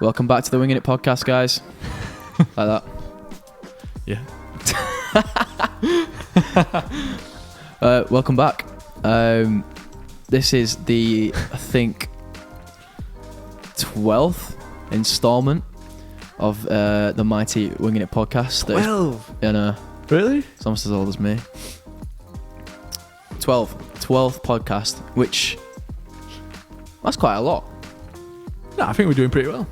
Welcome back to the Wingin' It podcast, guys. Like that. Yeah. Welcome back. This is the, I think, 12th installment of the mighty Wingin' It podcast. 12? Really? It's almost as old as me. 12th podcast, which, that's quite a lot. No, I think we're doing pretty well.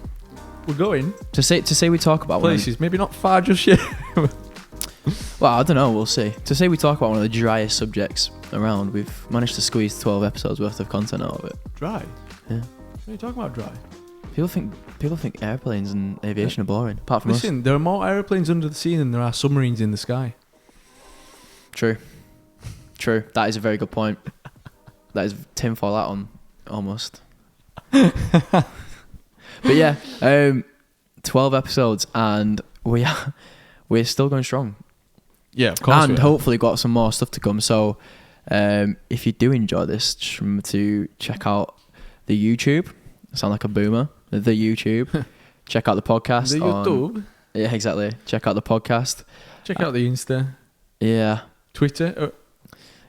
We're going To say we talk about places, maybe not far just yet. Well, I don't know, we'll see. To say we talk about one of the driest subjects around, we've managed to squeeze 12 episodes worth of content out of it. Dry? Yeah. What are you talking about, dry? People think airplanes and aviation are boring, apart from Listen, there are more aeroplanes under the sea than there are submarines in the sky. True. That is a very good point. That is tinfoil hat on, almost. But yeah, 12 episodes and we're still going strong. Yeah, of course. And hopefully got some more stuff to come. So if you do enjoy this, just remember to check out the YouTube. I sound like a boomer. The YouTube. Check out the podcast. The YouTube? Yeah, exactly. Check out the podcast. Check out the Insta. Yeah. Twitter.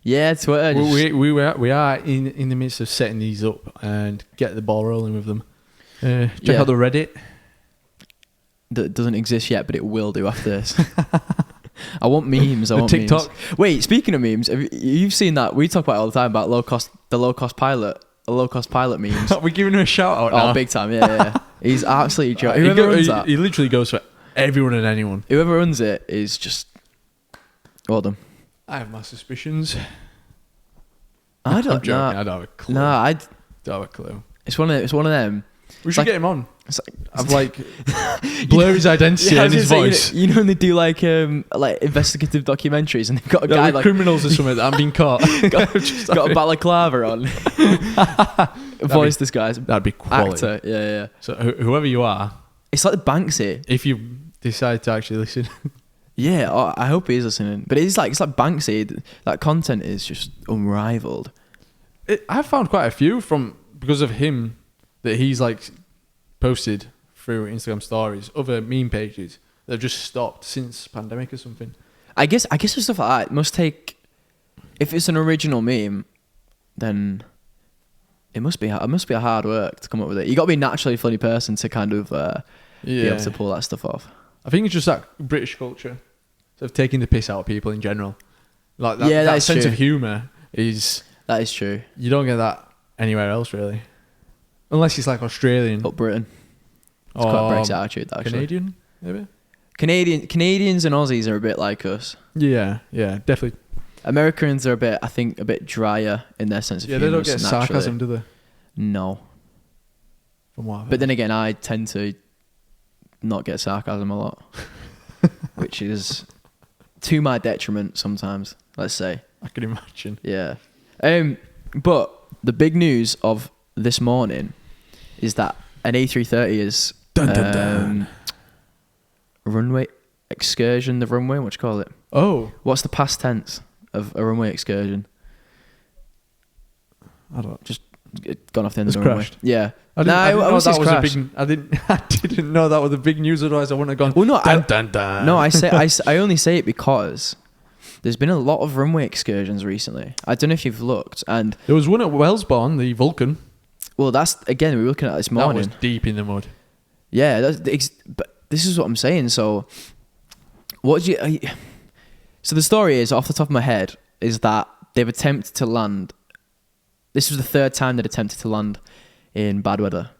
Yeah, Twitter. We are in the midst of setting these up and get the ball rolling with them. Check out the Reddit. That doesn't exist yet, but it will do after this. I want memes. I want TikTok. Memes. Wait, speaking of memes, you've seen that? We talk about it all the time about the low cost pilot memes. We're giving him a shout out now. Oh, big time! Yeah. He's absolutely joking. Whoever runs that, he literally goes for everyone and anyone. Whoever runs it is just well done. I have my suspicions. I'm joking. I don't have a clue. No, I don't have a clue. It's one of them. We should get him on. I've blur his identity and his voice. You know when they do like investigative documentaries and they've got a guy like criminals or something that haven't been caught. got a balaclava on. Voice this guy's. That'd be quality. Actor. Yeah. So whoever you are, it's like the Banksy. If you decide to actually listen. Yeah, I hope he is listening. But it's like Banksy. That content is just unrivaled. I've found quite a few because of him that he's like posted through Instagram stories, other meme pages that have just stopped since pandemic or something. I guess with stuff like that, it must take. If it's an original meme, then it must be a hard work to come up with it. You got to be a naturally funny person to kind of be able to pull that stuff off. I think it's just that British culture of taking the piss out of people in general. Like that, yeah, that sense true. of humour is. That is true. You don't get that anywhere else, really. Unless it's like Australian. Or Britain. It's quite a Brexit attitude, actually. Canadian, maybe? Canadians and Aussies are a bit like us. Yeah, definitely. Americans are a bit drier in their sense of humour. Yeah, they don't get sarcasm, do they? No. From what I've heard. But then again, I tend to not get sarcasm a lot. Which is to my detriment sometimes, let's say. I can imagine. Yeah. But the big news of this morning is that an A330 is runway excursion. The runway, what do you call it? Oh, what's the past tense of a runway excursion? I don't. Just gone off the end of the crashed. runway. Yeah. I didn't know that was a big news. Otherwise, I wouldn't have gone. Well, no, No, I only say it because there's been a lot of runway excursions recently. I don't know if you've looked, and there was one at Wellesbourne, the Vulcan. Well, that's again we were looking at this morning. That was deep in the mud. Yeah, but this is what I'm saying. So, So the story is, off the top of my head, is that they've attempted to land. This was the third time they'd attempted to land in bad weather.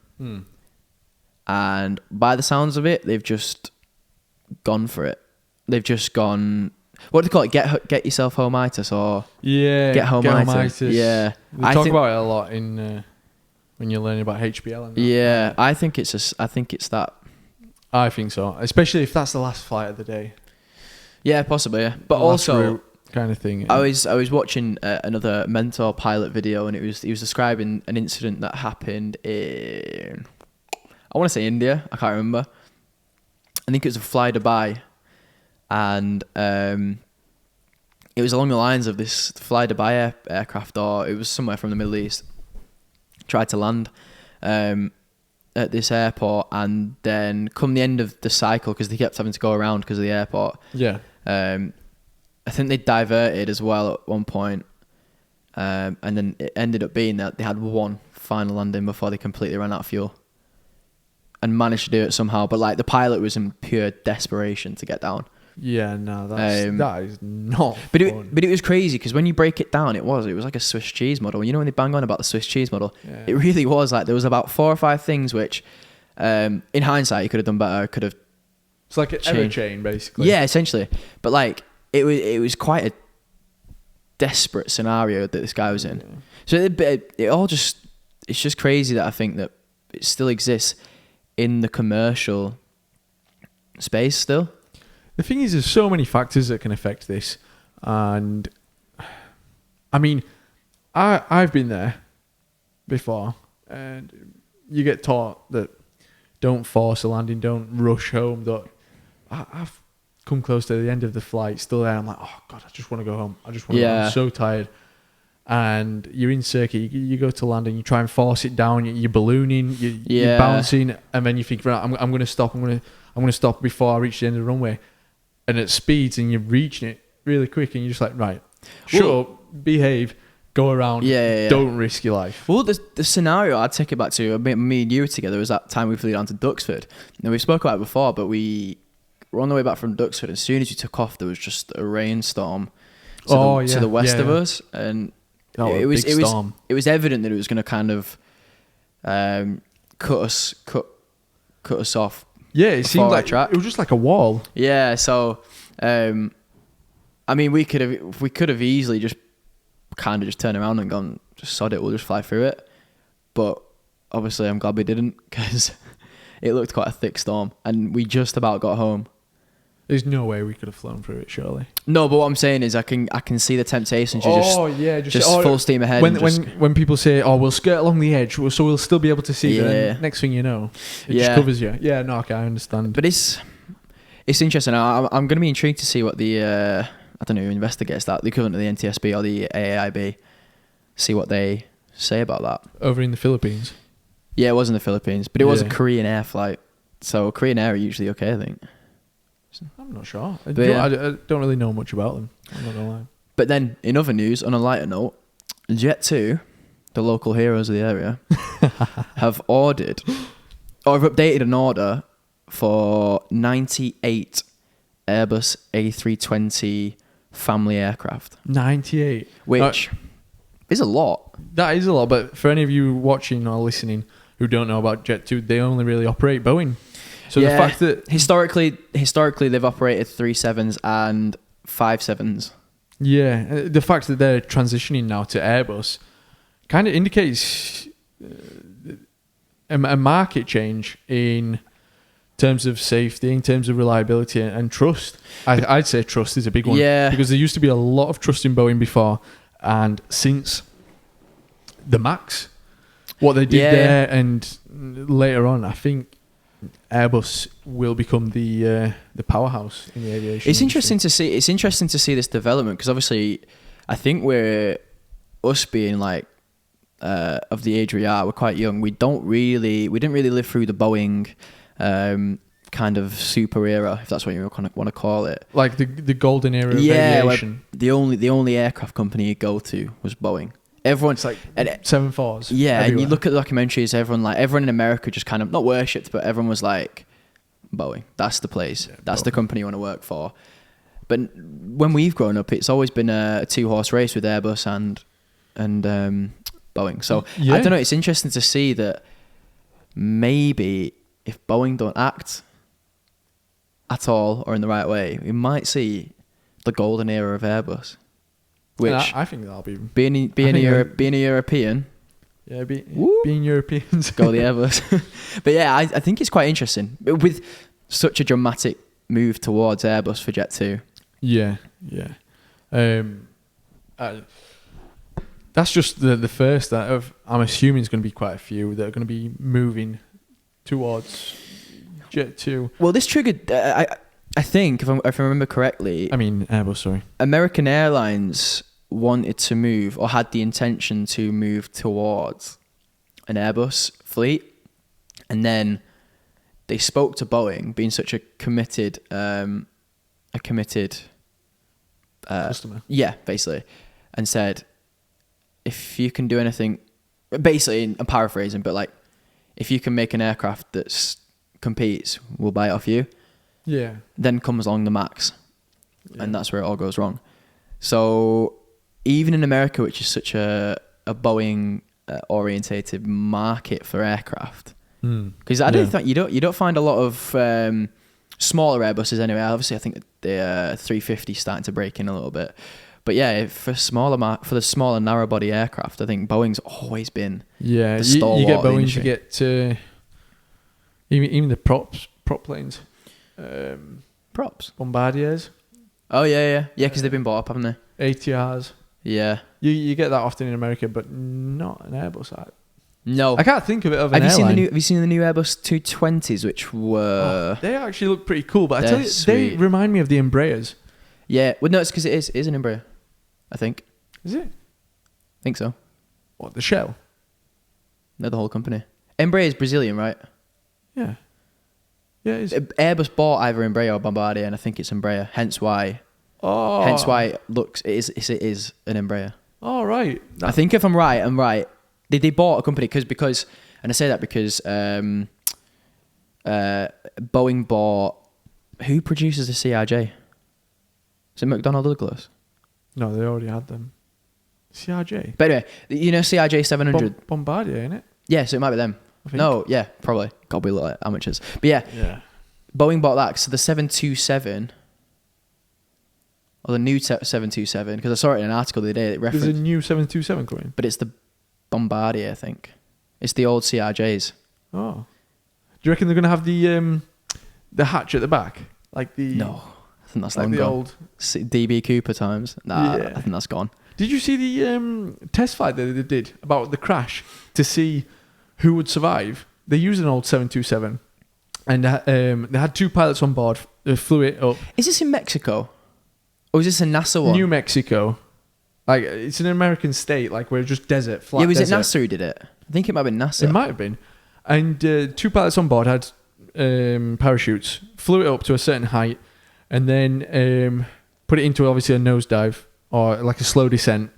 And by the sounds of it, they've just gone for it. They've just gone. What do they call it? Get yourself home-itis or get home-itis. Yeah, they talk about it a lot in when you're learning about HBL. And that. Yeah, I think it's that. I think so, especially if that's the last flight of the day. Yeah, possibly. Yeah, but also kind of thing. I was watching another mentor pilot video, and he was describing an incident that happened in, I want to say India. I can't remember. I think it was a Fly Dubai, and it was along the lines of this Fly Dubai aircraft, or it was somewhere from the Middle East. Tried to land, at this airport, and then come the end of the cycle, because they kept having to go around because of the airport. Yeah. I think they diverted as well at one point, and then it ended up being that they had one final landing before they completely ran out of fuel, and managed to do it somehow. But like the pilot was in pure desperation to get down. Yeah, no, that is not But fun. it was crazy, because when you break it down, it was like a Swiss cheese model. You know when they bang on about the Swiss cheese model, it really was like there was about 4 or 5 things which, in hindsight, you could have done better. Could have. It's like an error chain, basically. Yeah, essentially. But like it was quite a desperate scenario that this guy was in. Yeah. So it all just, it's just crazy that I think that it still exists in the commercial space still. The thing is, there's so many factors that can affect this, and I mean, I've been there before, and you get taught that don't force a landing, don't rush home. I've come close to the end of the flight, still there. I'm like, oh god, I just want to go home. I just want to go home. I'm so tired. And you're in circuit, you go to land and you try and force it down. You're ballooning, you're bouncing, and then you think, right, I'm going to stop. I'm going to stop before I reach the end of the runway. And it speeds, and you're reaching it really quick, and you're just like, right, shut up, behave, go around, don't risk your life. Well, the scenario I'd take it back to, me and you were together, was that time we flew down to Duxford. Now, we spoke about it before, but we were on the way back from Duxford. As soon as we took off, there was just a rainstorm to the west of us, and it was evident that it was going to kind of cut us off. Yeah, it seemed like it was just like a wall. Yeah, so I mean, we could have easily just kind of just turned around and gone, just sod it, we'll just fly through it. But obviously, I'm glad we didn't, because it looked quite a thick storm, and we just about got home. There's no way we could have flown through it, surely. No, but what I'm saying is I can see the temptation to just full steam ahead. When people say, "Oh, we'll skirt along the edge, so we'll still be able to see," then next thing you know, it just covers you. Yeah, no, okay, I understand. But it's interesting. I'm going to be intrigued to see what the I don't know who investigates that, the equivalent of the NTSB or the AAIB, see what they say about that. Over in the Philippines. Yeah, it was in the Philippines, but it was a Korean Air flight, so Korean Air are usually okay, I think. I'm not sure. I don't really know much about them. I'm not gonna lie. But then, in other news, on a lighter note, Jet2, the local heroes of the area, have ordered, or have updated an order for 98 Airbus A320 family aircraft. 98? Which is a lot. That is a lot, but for any of you watching or listening who don't know about Jet2, they only really operate Boeing. So the fact that historically they've operated 37s and 57s. Yeah, the fact that they're transitioning now to Airbus kind of indicates a market change in terms of safety, in terms of reliability and trust. I'd say trust is a big one. Yeah, because there used to be a lot of trust in Boeing before, and since the MAX, what they did there, and later on, I think Airbus will become the powerhouse in the aviation. It's interesting to see. It's interesting to see this development, because obviously, I think us being like of the age we are, we're quite young. We didn't really live through the Boeing kind of super era, if that's what you want to call it. Like the golden era of aviation. The only aircraft company you go to was Boeing. Everyone's like 747s. Yeah, everywhere. And you look at the documentaries, everyone in America just kind of not worshipped, but everyone was like, Boeing, that's the place. That's Boeing. The company you want to work for. But when we've grown up, it's always been a 2-horse race with Airbus and Boeing. So I don't know, it's interesting to see that maybe if Boeing don't act at all or in the right way, we might see the golden era of Airbus. Which I think that'll be being a European. Yeah, being Europeans. Go the Airbus. But yeah, I think it's quite interesting with such a dramatic move towards Airbus for Jet2. Yeah. That's just the first I'm assuming is going to be quite a few that are going to be moving towards Jet2. Well, this triggered. I think, if I remember correctly... I mean, Airbus, sorry. American Airlines wanted to move, or had the intention to move towards an Airbus fleet. And then they spoke to Boeing, being such a committed Customer. Yeah, basically, and said, if you can do anything, basically, I'm paraphrasing, but like, if you can make an aircraft that competes, we'll buy it off you. Yeah. Then comes along the Max, and that's where it all goes wrong. So even in America, which is such a Boeing orientated market for aircraft, because I don't think you don't find a lot of smaller Airbuses anyway. Obviously, I think the 350 starting to break in a little bit. But yeah, for the smaller narrow body aircraft, I think Boeing's always been the stalwart you get of the Boeing, industry. you get even the prop planes, Props. Bombardiers. Oh yeah, because they've been bought up, haven't they? ATRs. Yeah. You get that often in America, but not an Airbus. No. I can't think of it of an Have airline. you seen the new Airbus 220s, which were? They actually look pretty cool, but I tell you, they sweet. remind me of the Embraers. Yeah. Well, no, it's because it is an Embraer, I think. Is it? I think so. What, the shell? No, the whole company. Embraer is Brazilian, right? Yeah. Yeah, it is. Airbus bought either Embraer or Bombardier, and I think it's Embraer. Hence why it is an Embraer. Oh, right. I think if I'm right. They bought a company because, and I say that because Boeing bought. Who produces the CRJ? Is it McDonnell Douglas? No, they already had them. CRJ. But anyway, you know CRJ 700. Bombardier, ain't it? Yeah, so it might be them. I think. No, yeah, probably. God, we look like amateurs. But yeah, Boeing bought that. So the 727, or the new 727, because I saw it in an article the other day. That There's referenced, a new 727 coming. but it's the Bombardier, I think. It's the old CRJs. Oh. Do you reckon they're going to have the hatch at the back? Like the... No, I think that's like long the gone. old... DB Cooper times. Nah, Yeah. I think that's gone. Did you see the test flight that they did about the crash to see who would survive? They used an old 727 and they had two pilots on board. They flew it up. Is this in Mexico? Or is this a NASA one? New Mexico. Like, it's an American state, like, where it's just desert, flat Yeah, was desert. it NASA who did it? I think it might have been NASA. It might have been. And two pilots on board had parachutes, flew it up to a certain height, and then put it into, obviously, a nosedive, or like a slow descent,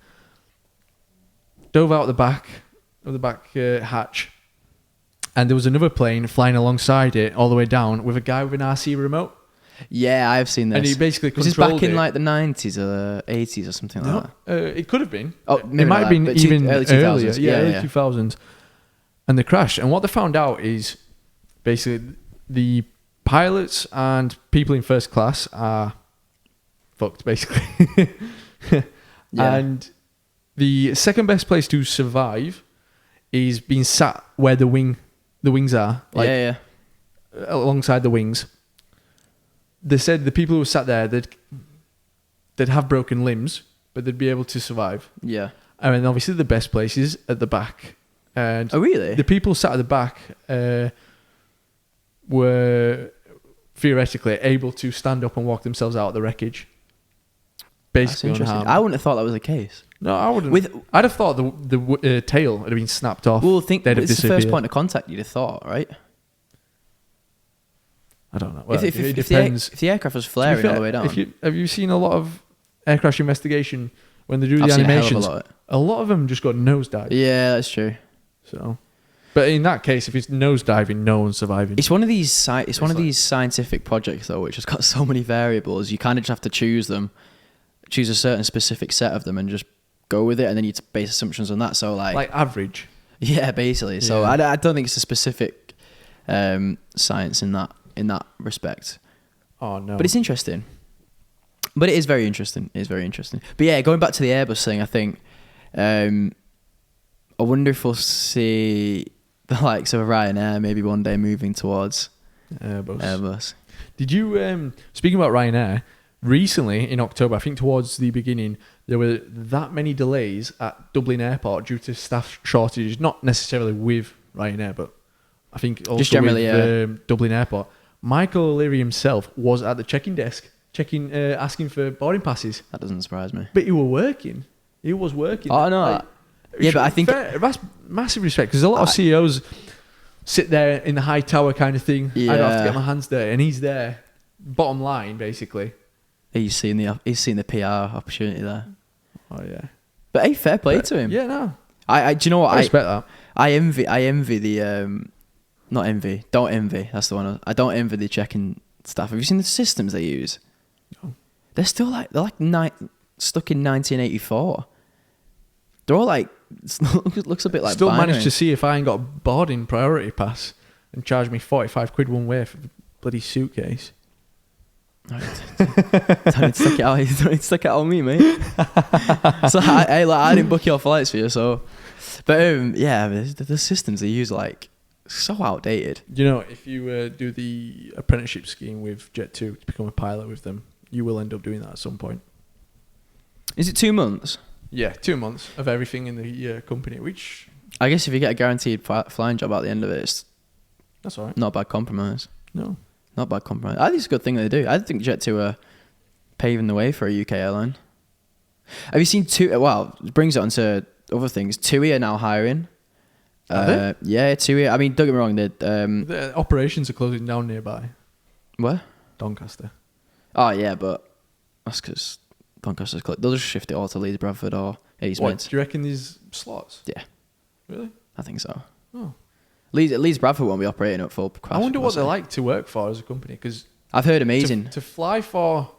dove out the back of the back hatch, and there was another plane flying alongside it all the way down with a guy with an RC remote. Yeah, I've seen this. And he basically was this controlled back in it. like the 90s or 80s or something like that? It could have been. Oh, it maybe might not have been that, but even early earlier. 2000s. Yeah, Yeah, early yeah. 2000s. And they crashed. And what they found out is basically the pilots and people in first class are fucked, basically. Yeah. And the second best place to survive is being sat where the wings are, like yeah. alongside the wings. They said the people who sat there, they'd have broken limbs, but they'd be able to survive. Yeah. And then obviously the best place is at the back. And Oh, really? the people sat at the back were theoretically able to stand up and walk themselves out of the wreckage. That's Basically interesting. unharmed. I wouldn't have thought that was the case. No, I wouldn't. I'd have thought the tail had been snapped off. Well, think They'd have it's the first disappeared. point of contact you'd have thought, right? I don't know. Well, if it the depends. if the aircraft was To be flaring fair, all the way down, have you seen a lot of air crash investigation when they do I've the seen a hell of animations? a lot. A lot of them just got nosedive. Yeah, that's true. So, but in that case, if it's nosediving, no one's surviving. It's one of these these scientific projects though, which has got so many variables. You kind of just have to choose a certain specific set of them, and just go with it, and then you base assumptions on that. So like average. yeah, basically. So Yeah. I don't think it's a specific science in that respect. Oh no. But it's interesting. But it is very interesting. It is very interesting. But yeah, going back to the Airbus thing, I think I wonder if we'll see the likes of Ryanair maybe one day moving towards Airbus. Did you speaking about Ryanair? Recently in October, I think towards the beginning, there were that many delays at Dublin Airport due to staff shortages. Not necessarily with Ryanair, but I think also Just generally, with Dublin Airport. Michael O'Leary himself was at the check-in desk, asking for boarding passes. That doesn't surprise me. But he was working. He was working. Oh, no. Yeah, but I think... That's massive respect, because a lot of CEOs sit there in the high tower kind of thing. I don't have to Yeah. get my hands dirty, and he's there. Bottom line, basically. He's seen the PR opportunity there. Oh yeah. But hey, fair play to him. Yeah, no. I do you know what I respect that. I envy the not envy. Don't envy. That's the one. I don't envy the checking staff. Have you seen the systems they use? No. They're still stuck in 1984. They're all like looks a bit like Still binary. managed to see if I ain't got a boarding priority pass and charge me 45 quid one way for the bloody suitcase. Don't stick it out on me, mate. So I didn't book your flights for you, so. But yeah, the systems they use are like so outdated. You know, if you do the apprenticeship scheme with Jet2 to become a pilot with them, you will end up doing that at some point. Is it 2 months? Yeah, 2 months of everything in the company, which... I guess if you get a guaranteed flying job at the end of it, it's That's all right. not a bad compromise. No. Not a bad compromise. I think it's a good thing they do. I think Jet2 are paving the way for a UK airline. Have you seen TUI? Well, it brings it on to other things. TUI are now hiring. Are they? Yeah, TUI. I mean, don't get me wrong. The operations are closing down nearby. Where? Doncaster. Oh, yeah, but that's because Doncaster's closed. They'll just shift it all to Leeds, Bradford, or East What, Mids. do you reckon these slots? Yeah, Really? I think so. Oh. Leeds Bradford won't be operating at full capacity. I wonder what they're like to work for as a company, because I've heard amazing. to fly for,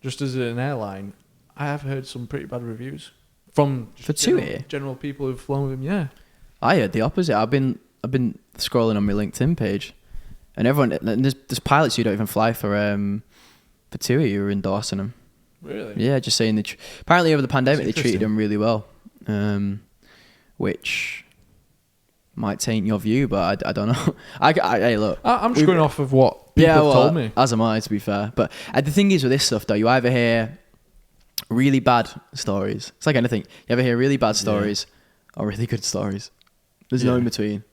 just as an airline, I have heard some pretty bad reviews from For general, TUI? general people who've flown with them. Yeah. I heard the opposite. I've been scrolling on my LinkedIn page, and there's pilots who don't even fly for TUI who are endorsing them. Really? Yeah, just saying apparently over the pandemic they That's treated interesting. them really well, which might taint your view, but I don't know. Hey, look. I'm just going off of what people have told me. As am I, to be fair. But the thing is with this stuff, though, you either hear really bad stories. It's like anything. You ever hear really bad stories or really good stories. There's no Yeah. in between.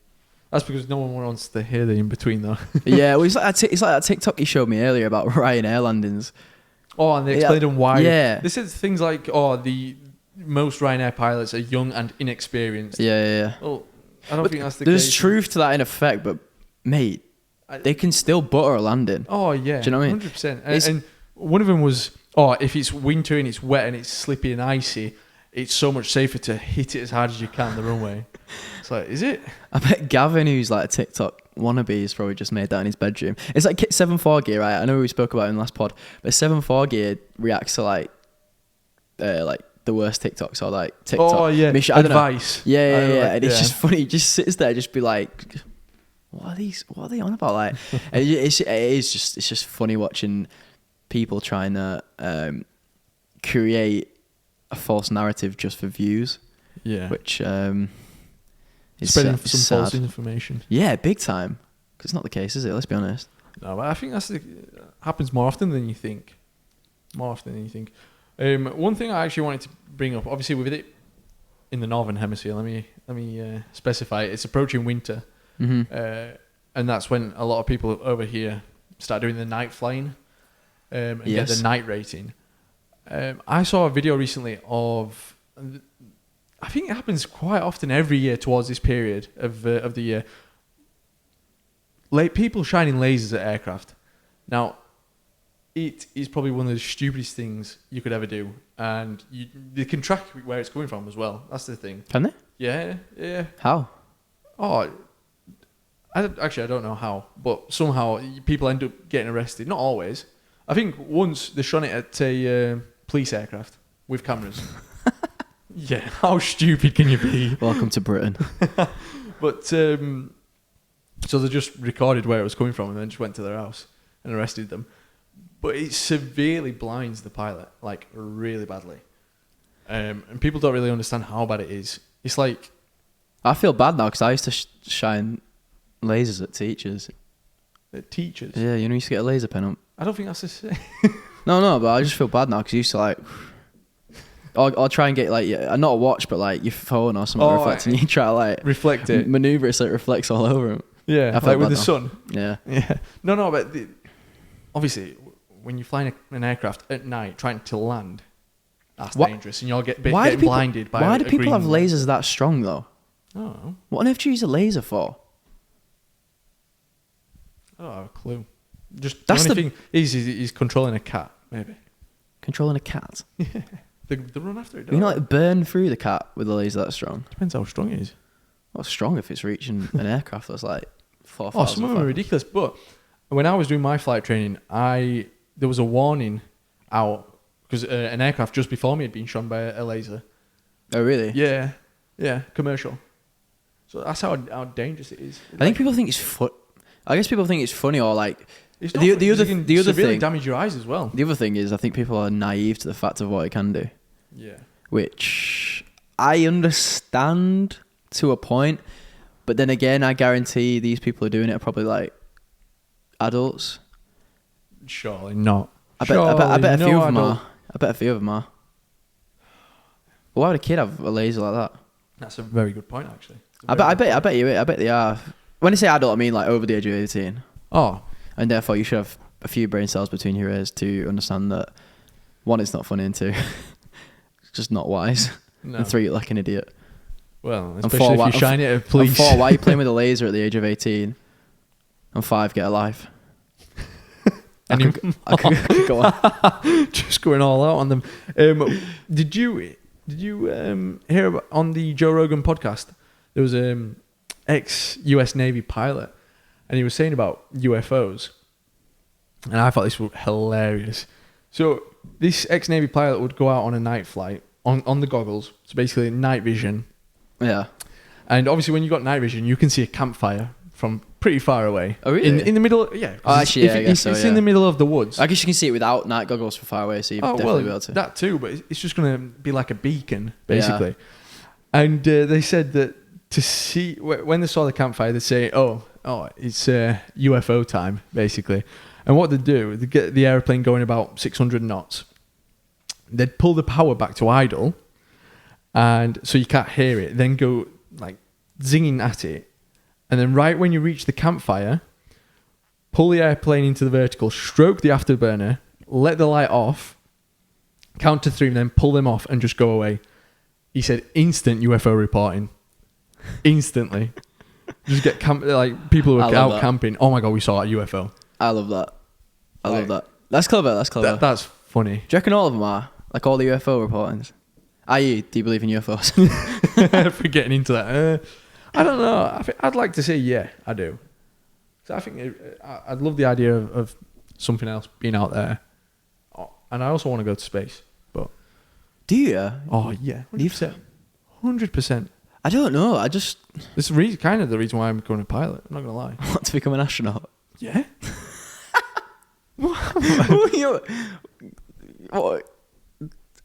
That's because no one wants to hear the in between, though. Yeah, well, it's like that TikTok you showed me earlier about Ryanair landings. Oh, and they explained them why. Yeah. They said things like, "Oh, the most Ryanair pilots are young and inexperienced." Yeah. Well, I don't But think that's the there's case. truth to that in effect, but mate, they can still butter a landing. Oh yeah, Do you know what I mean? 100%. It's- And one of them was, "Oh, if it's winter and it's wet and it's slippy and icy, it's so much safer to hit it as hard as you can the runway." It's like, is it? I bet Gavin, who's like a TikTok wannabe, has probably just made that in his bedroom. It's like 7.4 gear, right? I know we spoke about it in the last pod, but 7.4 gear reacts to like the worst TikToks or like TikTok. Oh yeah, mission. I don't know. advice. Yeah. And it's just funny. He just sits there, just be like, "What are they on about?" Like, and it's just funny watching people trying to create a false narrative just for views, Yeah. which is Spreading it's some false sad. information. Yeah, big time. 'Cause it's not the case, is it? Let's be honest. No, but I think happens more often than you think. More often than you think. One thing I actually wanted to bring up, obviously with it in the northern hemisphere, let me specify. It's approaching winter, Mm-hmm. and that's when a lot of people over here start doing the night flying and get Yes. the night rating. I saw a video recently of, I think it happens quite often every year towards this period of the year. People shining lasers at aircraft. Now, it is probably one of the stupidest things you could ever do, and they can track where it's coming from as well. That's the thing. Can they? Yeah. How? Oh, I don't know how, but somehow people end up getting arrested. Not always. I think once they shone it at a police aircraft with cameras. Yeah, how stupid can you be? Welcome to Britain. But so they just recorded where it was coming from and then just went to their house and arrested them. But it severely blinds the pilot, like really badly. And people don't really understand how bad it is. It's like, I feel bad now because I used to shine lasers at teachers. teachers. Yeah, you used to get a laser pen up. I don't think that's the same. No, but I just feel bad now because you used to like, or try and get like, not a watch, but like your phone or something reflecting. You try to like reflect it. maneuver it so it reflects all over them. Yeah, I feel like with bad the now. sun. Yeah. Yeah. No, but obviously, when you're flying an aircraft at night trying to land, that's dangerous, and you'll get getting blinded by Why do a people green have light. lasers that strong though? I don't know. What on earth do you use a laser for? I don't have a clue. Just That's the only thing is he's controlling a cat, maybe. Controlling a cat. Yeah. They run after it, You don't know, they? like burn through the cat with a laser that strong. Depends how strong it is. Well, strong if it's reaching an aircraft that's like 4,000. Oh, some of them are ridiculous. But when I was doing my flight training, there was a warning out because an aircraft just before me had been shot by a laser. Oh, really? Yeah, commercial. So that's how dangerous it is. I think people think it's I guess people think it's funny or like It's not the funny, other it can the other severely thing. damage your eyes as well. The other thing is, I think people are naive to the fact of what it can do, Yeah. which I understand to a point, but then again, I guarantee these people who are doing it are probably like adults. Surely not. I bet a few of them are. I bet a few of them are. Why would a kid have a laser like that? That's a very good point, actually. I bet they are. When I say adult, I mean like over the age of 18. Oh, And therefore, you should have a few brain cells between your ears to understand that, one, it's not funny, and two, it's just not wise. no. And three, you're like an idiot. Well, And especially four, if you shine it at police. And four, why are you playing with a laser at the age of 18? And five, get a life. I could go on. Just going all out on them. Did you hear about, on the Joe Rogan podcast? There was ex-US Navy pilot, and he was saying about UFOs, and I thought this was hilarious. So this ex-Navy pilot would go out on a night flight on the goggles, so basically night vision. Yeah. And obviously, when you got night vision, you can see a campfire from pretty far away. Oh, really? In the middle, yeah. Oh, actually, yeah, I guess so, It's yeah. in the middle of the woods. I guess you can see it without night goggles from far away, so you'd definitely be able to. That too, but it's just going to be like a beacon, basically. Yeah. And they said that to see, when they saw the campfire, they'd say, oh, it's UFO time, basically. And what they'd do, they'd get the airplane going about 600 knots. They'd pull the power back to idle, and so you can't hear it, then go like zinging at it. And then right when you reach the campfire, pull the airplane into the vertical, stroke the afterburner, let the light off, count to 3, and then pull them off and just go away. He said instant UFO reporting. Instantly. Just get people who are out camping. Oh my God, we saw a UFO. I love that. I love that. That's clever. That's funny. Do you reckon all of them are? Like all the UFO reportings? Do you believe in UFOs? For getting into that. I don't know. I'd like to say, yeah, I do. So I think I'd love the idea of something else being out there. Oh, and I also want to go to space. But Do you? Oh, yeah. 100%. 100%. I don't know. This is kind of the reason why I'm becoming a pilot. I'm not going to lie. want to become an astronaut. Yeah? What?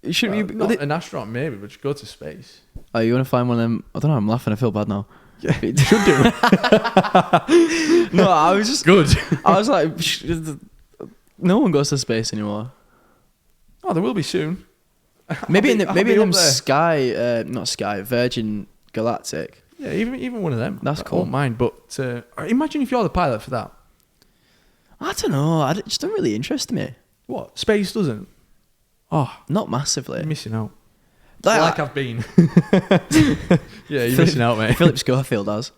Shouldn't you? Not an astronaut, maybe, but just go to space. Oh, you want to find one of them? I don't know. I'm laughing. I feel bad now. Yeah, you should do. No, I was just good. I was like, no one goes to space anymore. Oh, there will be soon. Maybe in them Virgin Galactic. Yeah, even one of them. That's cool. I won't mind, but imagine if you're the pilot for that. I don't know. It just don't really interest me. What? Space doesn't? Oh, not massively. You're missing out. Like I've been. Yeah, you're missing out, mate. Philip Schofield has.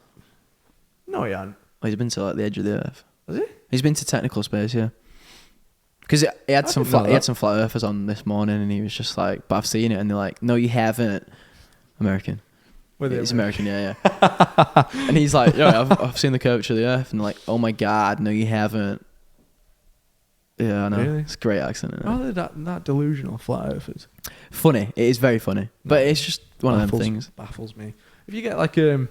No, he hasn't. Well, he's been to like the edge of the Earth. Has he? He's been to technical space, yeah. Because he had some flat earthers on this morning, and he was just like, "But I've seen it," and they're like, "No, you haven't." American. He's American, yeah. And he's like, "Yeah, I've seen the curvature of the Earth," and they're like, "Oh my God, no, you haven't." Yeah, I know. Really? It's a great accent. Isn't it? Oh, they're that delusional flat earthers. Funny. It is very funny, but it's just one of them things. Baffles me. If you get like a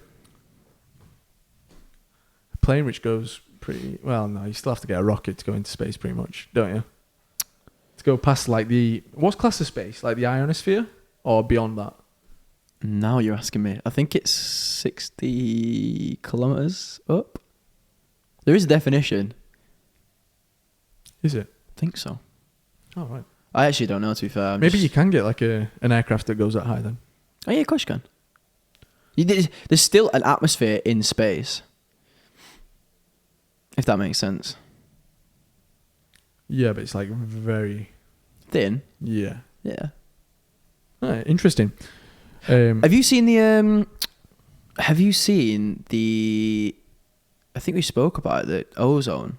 plane which goes pretty well, no, you still have to get a rocket to go into space, pretty much, don't you? To go past like what's class of space, like the ionosphere, or beyond that? Now you're asking me. I think it's 60 kilometers up. There is a definition. Is it? I think so. Oh, right. I actually don't know, to be fair. Maybe you can get like an aircraft that goes that high then. Oh yeah, of course you can. There's still an atmosphere in space. If that makes sense. Yeah, but it's like very thin. Yeah. Yeah. Right, interesting. Have you seen the I think we spoke about it, the ozone.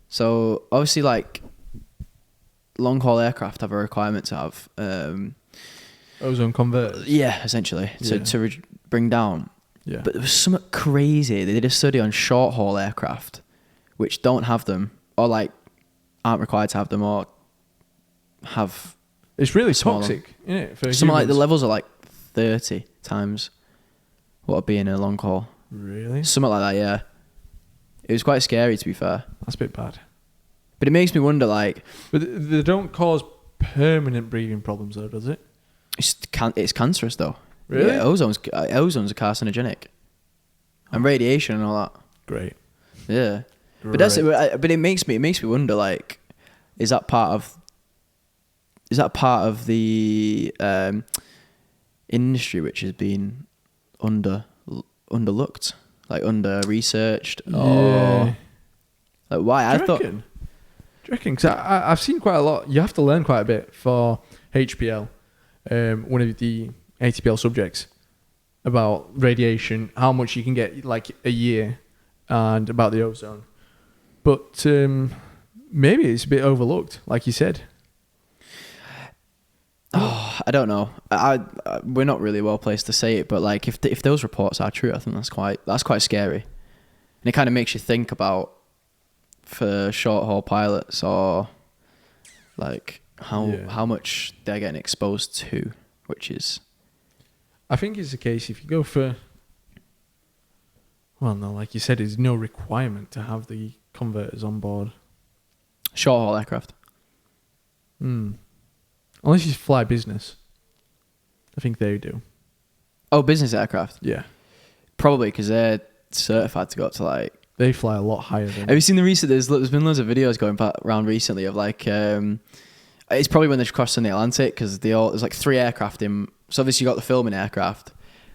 So obviously, like long haul aircraft have a requirement to have ozone converters. Yeah, essentially to bring down. Yeah. But there was something crazy. They did a study on short haul aircraft, which don't have them, or like aren't required to have them, or have. It's really smaller. toxic, isn't it? For Something like humans? the levels are like 30 times what would be in a long haul. Really? Something like that, yeah. It was quite scary, to be fair. That's a bit bad. But it makes me wonder, like... But they don't cause permanent breathing problems, though, does it? It's cancerous, though. Really? Yeah, ozone's a carcinogenic. And radiation and all that. Great. Yeah. Great. But it makes me wonder, like, is that part of the industry which has been underlooked, like under researched, or like why? Do you reckon? Because I've seen quite a lot. You have to learn quite a bit for HPL, one of the ATPL subjects, about radiation, how much you can get like a year, and about the ozone. But maybe it's a bit overlooked, like you said. Oh, I don't know. We're not really well placed to say it, but like if those reports are true, I think that's quite scary, and it kind of makes you think about for short haul pilots, or like how much they're getting exposed to, which is. I think it's the case if you go for. Well, no, like you said, there's no requirement to have the converters on board. Short haul aircraft. Unless you fly business. I think they do. Oh, business aircraft? Yeah. Probably, because they're certified to go up to like... They fly a lot higher than... Have you seen the recent... There's been loads of videos going around recently of like... it's probably when they're crossing the Atlantic, because there's like 3 aircraft in... So obviously you've got the filming aircraft,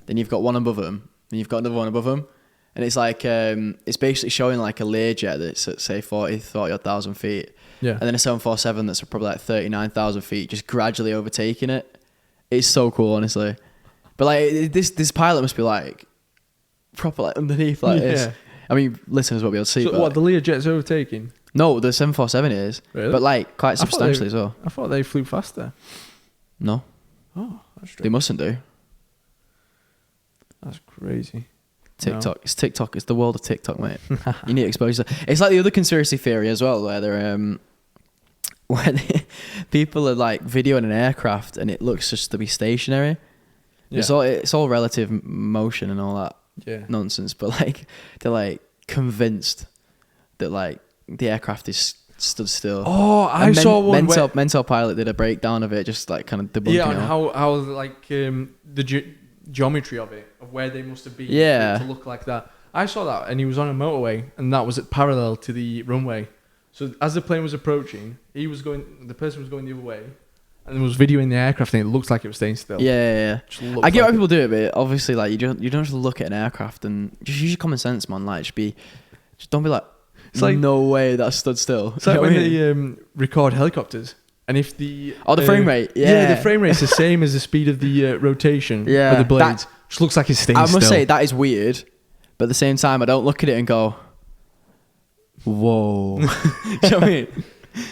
then you've got one above them, and you've got another one above them. And it's like... it's basically showing like a Learjet that's at, say, 40,000 feet. Yeah. And then a 747 that's probably like 39,000 feet, just gradually overtaking it. It's so cool, honestly. But like this pilot must be like proper like underneath like this. I mean, listeners won't be able to see. So but what, the Learjet's overtaking? No, the 747 is. Really? But like quite substantially as well. I thought they flew faster. No. Oh, that's strange. They mustn't do. That's crazy. TikTok. No. It's TikTok. It's the world of TikTok, mate. You need to expose yourself. It's like the other conspiracy theory as well, where they're people are like videoing an aircraft and it looks just to be stationary. Yeah. It's all relative motion and all that nonsense, but like they're like convinced that like the aircraft is stood still. Oh, I saw one. Mental Pilot did a breakdown of it, just like kind of debunking. Yeah, and how like the geometry of it, of where they must have been to look like that. I saw that, and he was on a motorway, and that was parallel to the runway. So as the plane was approaching, the person was going the other way, and was videoing the aircraft, and it looked like it was staying still. Yeah. I get why people do it, but obviously, like you don't just look at an aircraft and just use your common sense, man. Like just don't be like, it's like no way that stood still. It's like when they record helicopters. And if the frame rate, the frame rate's the of the speed of the rotation of the blades, which looks like it's staying still. I must say that is weird, but at the same time, I don't look at it and go, "Whoa!" Do you know what I mean?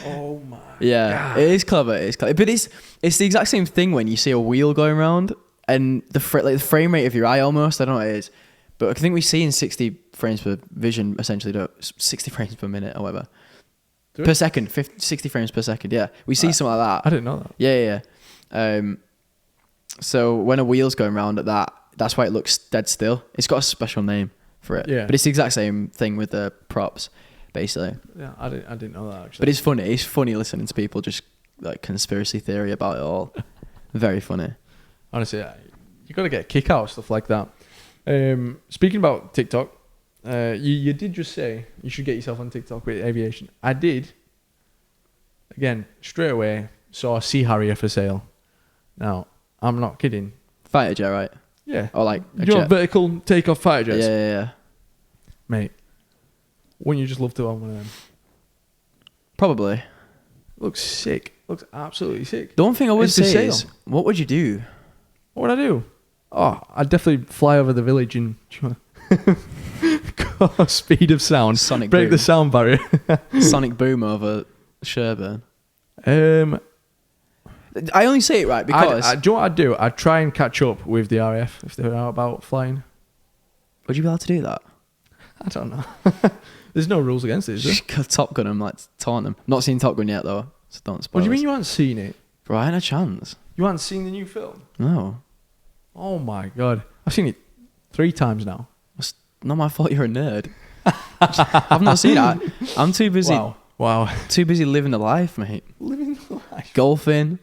Oh my! Yeah, God. It is clever. But it's the exact same thing when you see a wheel going around and the frame rate of your eye almost. I don't know what it is, but I think we see in 60 frames per vision, essentially, 60 frames per minute, or whatever. Per second, 60 frames per second, yeah. We see something like that. I didn't know that. Yeah. So when a wheel's going around at that, that's why it looks dead still. It's got a special name for it. Yeah. But it's the exact same thing with the props, basically. Yeah, I didn't know that, actually. But it's funny. It's funny listening to people just like conspiracy theory about it all. Very funny. Honestly, you got to get a kick out of stuff like that. Speaking about TikTok, you did just say you should get yourself on TikTok with aviation. I did. Again, straight away, saw a Sea Harrier for sale. Now, I'm not kidding. Fighter jet, right? Yeah. Or like a jet. Vertical takeoff fighter jets? Yeah. Mate, wouldn't you just love to own one of them? Probably. Looks sick. Looks absolutely sick. The one thing I would say is, what would you do? What would I do? Oh, I'd definitely fly over the village and Speed of sound. Sonic Break boom. the sound barrier. Sonic boom over Sherburn. Um, I only say it right because... do you know what I'd do? I'd try and catch up with the RAF if they're out about flying. Would you be able to do that? I don't know. There's no rules against it, is there? Just Top Gun them, like, taunt them. Not seen Top Gun yet, though, so don't spoil What do you mean us. you haven't seen it? Bro, I had a chance. You haven't seen the new film? No. Oh my god. I've seen it 3 times now. It's not my fault you're a nerd. I've not seen it. I'm too busy. Wow. Too busy living the life, mate. Living the life. Golfing.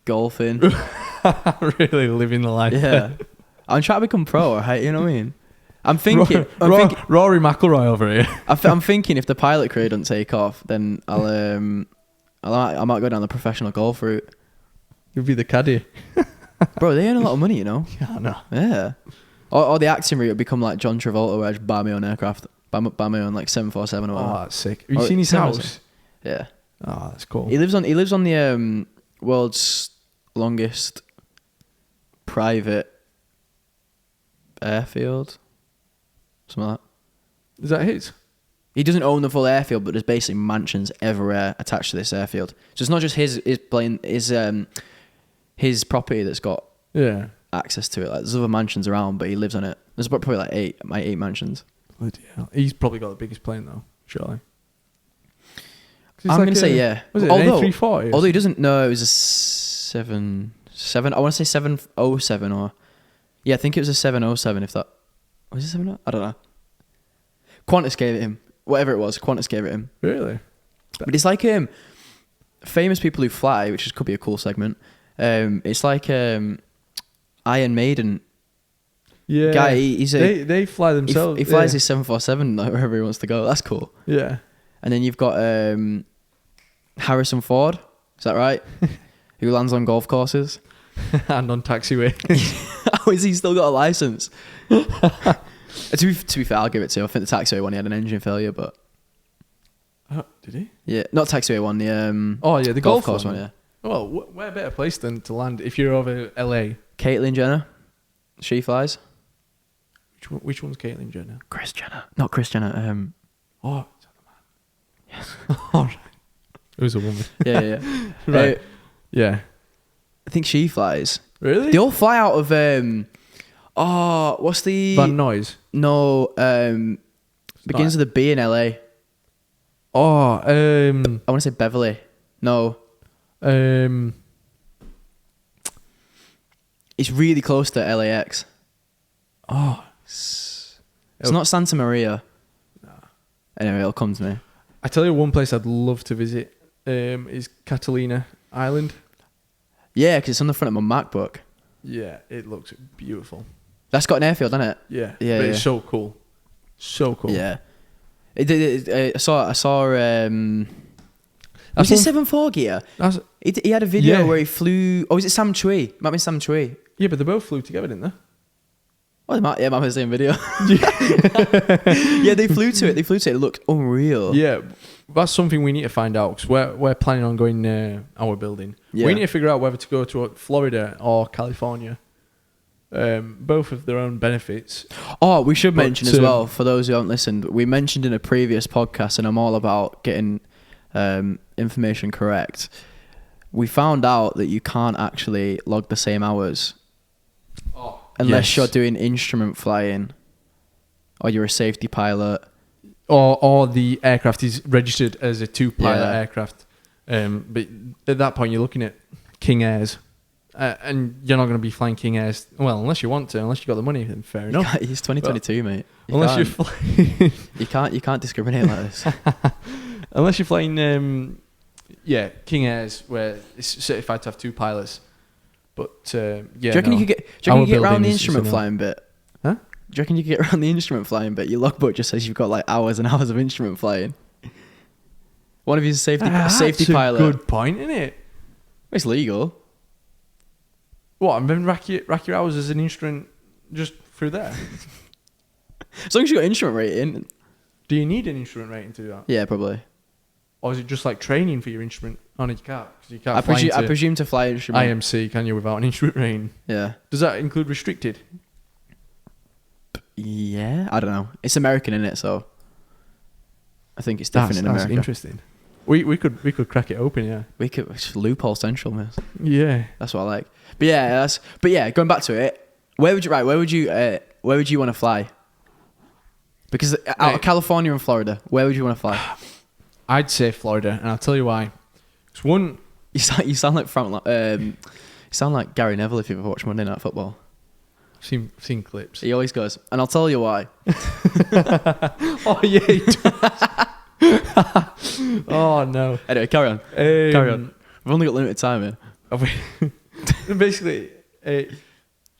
Golfing. Really living the life. Yeah. I'm trying to become pro, right? You know what I mean? I'm thinking... Rory McIlroy over here. I'm thinking if the pilot career doesn't take off, then I might go down the professional golf route. You'll be the caddy. Bro, they earn a lot of money, you know? Yeah, I know. Yeah. Or the acting route would become like John Travolta, where I just buy my own aircraft. Buy my own like 747 or whatever. Oh, that's sick. Have you Or seen his 747. house? Yeah. Oh, that's cool. He lives on the world's longest private airfield. Something like that. Is that his? He doesn't own the full airfield, but there's basically mansions everywhere attached to this airfield. So it's not just his plane, his property that's got access to it. Like there's other mansions around, but he lives on it. There's probably like eight mansions. Bloody hell. He's probably got the biggest plane though, surely. I'm gonna say yeah. Was it although, an A340? Although he doesn't know, it was a 7. I want to say 707 or yeah, I think it was a 707. If that was it 7? I don't know. Qantas gave it him. Whatever it was, Qantas gave it him. Really? But it's like famous people who fly, which could be a cool segment. It's like Iron Maiden. Yeah. Guy, they fly themselves. He flies his 747 like, wherever he wants to go. That's cool. Yeah. And then you've got Harrison Ford. Is that right? Who lands on golf courses And on taxiway. How has he still got a license? To be fair, I'll give it to him. I think the taxiway one, he had an engine failure, but Oh, did he? yeah, not taxiway one. The the golf course one. Yeah. Well, where better place than to land if you're over LA? Caitlyn Jenner, she flies. Which one's Caitlyn Jenner? Kris Jenner, not Kris Jenner. Oh, is that the man? Yes. All right. It was a woman. Yeah. Right. Yeah. I think she flies. Really? They all fly out of what's the Van Nuys. No, begins with a B in LA. Oh, I want to say Beverly. No. It's really close to LAX. Oh. It's not Santa Maria. Nah. Anyway, it'll come to me. I tell you one place I'd love to visit is Catalina Island. Yeah, because it's on the front of my MacBook. Yeah, it looks beautiful. That's got an airfield, doesn't it? Yeah. Yeah, But yeah. it's so cool. So cool. Yeah. I saw. Was it 7.4 gear? He had a video where he flew. Oh, is it Sam Chui? Might be Sam Chui. Yeah, but they both flew together, didn't they? Oh, it might be the same video. Yeah, they flew to it. It looked unreal. Yeah, that's something we need to find out because we're planning on going our building. Yeah. We need to figure out whether to go to Florida or California. Both of their own benefits. Oh, we should mention as well, for those who haven't listened, we mentioned in a previous podcast, and I'm all about getting information correct. We found out that you can't actually log the same hours unless you're doing instrument flying or you're a safety pilot. Or the aircraft is registered as a 2-pilot aircraft. But at that point, you're looking at King Airs. And you're not going to be flying King Airs. Well, unless you want to, unless you got the money, then fair enough. It's 2022, mate. Unless you're flying... you can't discriminate like this. Unless you're flying, King Airs, where it's certified to have 2 pilots. But, Do you reckon you could get around the instrument flying bit? Huh? Do you reckon you could get around the instrument flying bit? Your logbook just says you've got like hours and hours of instrument flying. One of you is a safety pilot. That's a good point, isn't it? It's legal. What, and then rack your hours as an instrument just through there? As long as you got instrument rating. Do you need an instrument rating to do that? Yeah, probably. Or is it just like training for your instrument? Oh, no, you can't. 'Cause you can't I fly into presume to fly instrument. IMC, can you, without an instrument rating? Yeah. Does that include restricted? Yeah, I don't know. It's American, in it, so I think it's different in That's America. interesting. We could crack it open, yeah. We could it's loophole central, man. Yeah. That's what I like. But yeah, going back to it, where would you want to fly? Because out of California and Florida, where would you want to fly? I'd say Florida, and I'll tell you why. It's one. You sound like Gary Neville if you've ever watched Monday Night Football. Seen clips. He always goes, and I'll tell you why. Oh yeah. He does. Oh no. Anyway, carry on. Carry on. We've only got limited time here. Basically,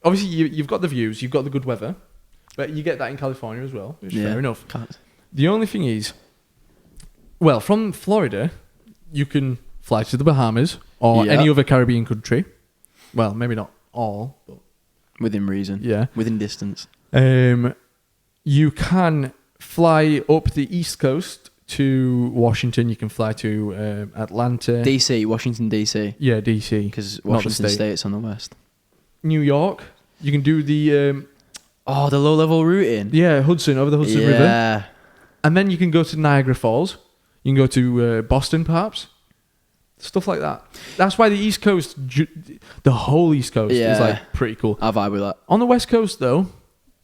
obviously you've got the views, you've got the good weather, but you get that in California as well, which is fair enough. Can't. The only thing is, well, from Florida, you can fly to the Bahamas or any other Caribbean country. Well, maybe not all, but within reason. yeah, within distance. You can fly up the East Coast to Washington. You can fly to Atlanta. DC, Washington, DC. Yeah, DC. Because Washington State's on the west. New York. You can do the... the low-level routing. Yeah, Hudson, over the Hudson River. Yeah. And then you can go to Niagara Falls. You can go to Boston, perhaps. Stuff like that. That's why the East Coast, the whole East Coast is like pretty cool. I vibe with that. On the West Coast, though,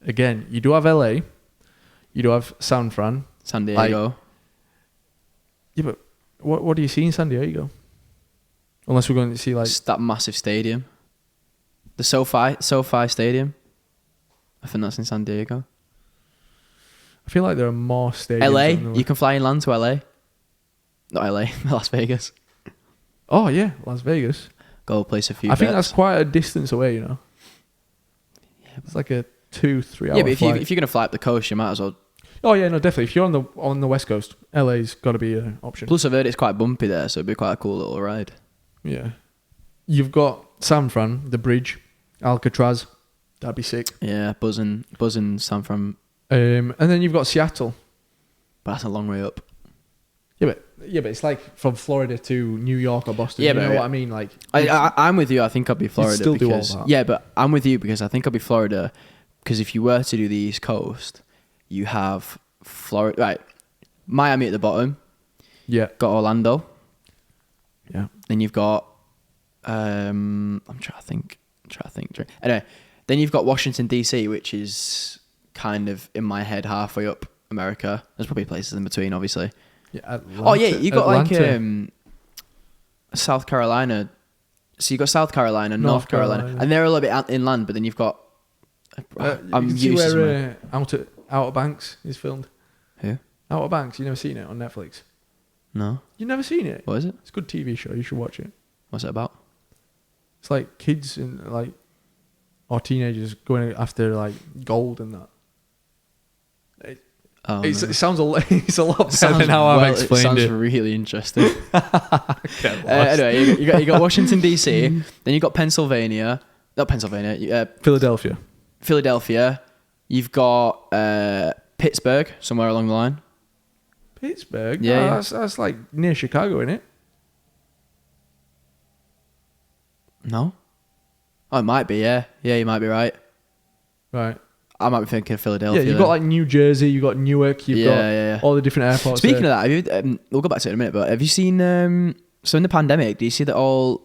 again, you do have LA. You do have San Fran. San Diego. Yeah, but what do you see in San Diego? Unless we're going to see like... It's that massive stadium. The SoFi Stadium. I think that's in San Diego. I feel like there are more stadiums. LA, you can fly inland to LA. Not LA, Las Vegas. Oh yeah, Las Vegas. Go place a few I think bets. that's quite a distance away, you know. Yeah, it's like a 2-3 hour Yeah, but flight. if you're going to fly up the coast, you might as well. Oh yeah, no, definitely. If you're on the West Coast, LA's got to be an option. Plus, I've heard it's quite bumpy there, so it'd be quite a cool little ride. Yeah. You've got San Fran, the bridge, Alcatraz. That'd be sick. Yeah, buzzing San Fran. And then you've got Seattle. But that's a long way up. Yeah, but it's like from Florida to New York or Boston. Yeah, you know but what I mean? Like, I'm with you. I think I'd be Florida. still do all because, that. Yeah, but I'm with you because I think I'd be Florida because if you were to do the East Coast, you have Florida, right? Miami at the bottom. Yeah. Got Orlando. Yeah. Then you've got I'm trying to think. Anyway, then you've got Washington DC, which is kind of in my head halfway up America. There's probably places in between, obviously. Yeah. You got Atlanta. like South Carolina. So you got South Carolina, North Carolina, and they're a little bit inland. But then you've got. I'm you can see used to where Outer Banks is filmed. Who? Outer Banks. You never seen it on Netflix? No. You never seen it? What is it? It's a good TV show. You should watch it. What's it about? It's like kids and like or teenagers going after like gold and that. It sounds it's a lot better than how I've explained it. It sounds really interesting. Anyway, you got Washington DC, then you got Philadelphia. Philadelphia. You've got Pittsburgh somewhere along the line. Pittsburgh? Yeah, That's like near Chicago, isn't it? No? Oh, it might be, yeah. Yeah, you might be right. Right. I might be thinking of Philadelphia. Yeah, you've got like New Jersey, you've got Newark, you've got all the different airports. Speaking of that, have you, we'll go back to it in a minute, but have you seen, so in the pandemic, do you see that all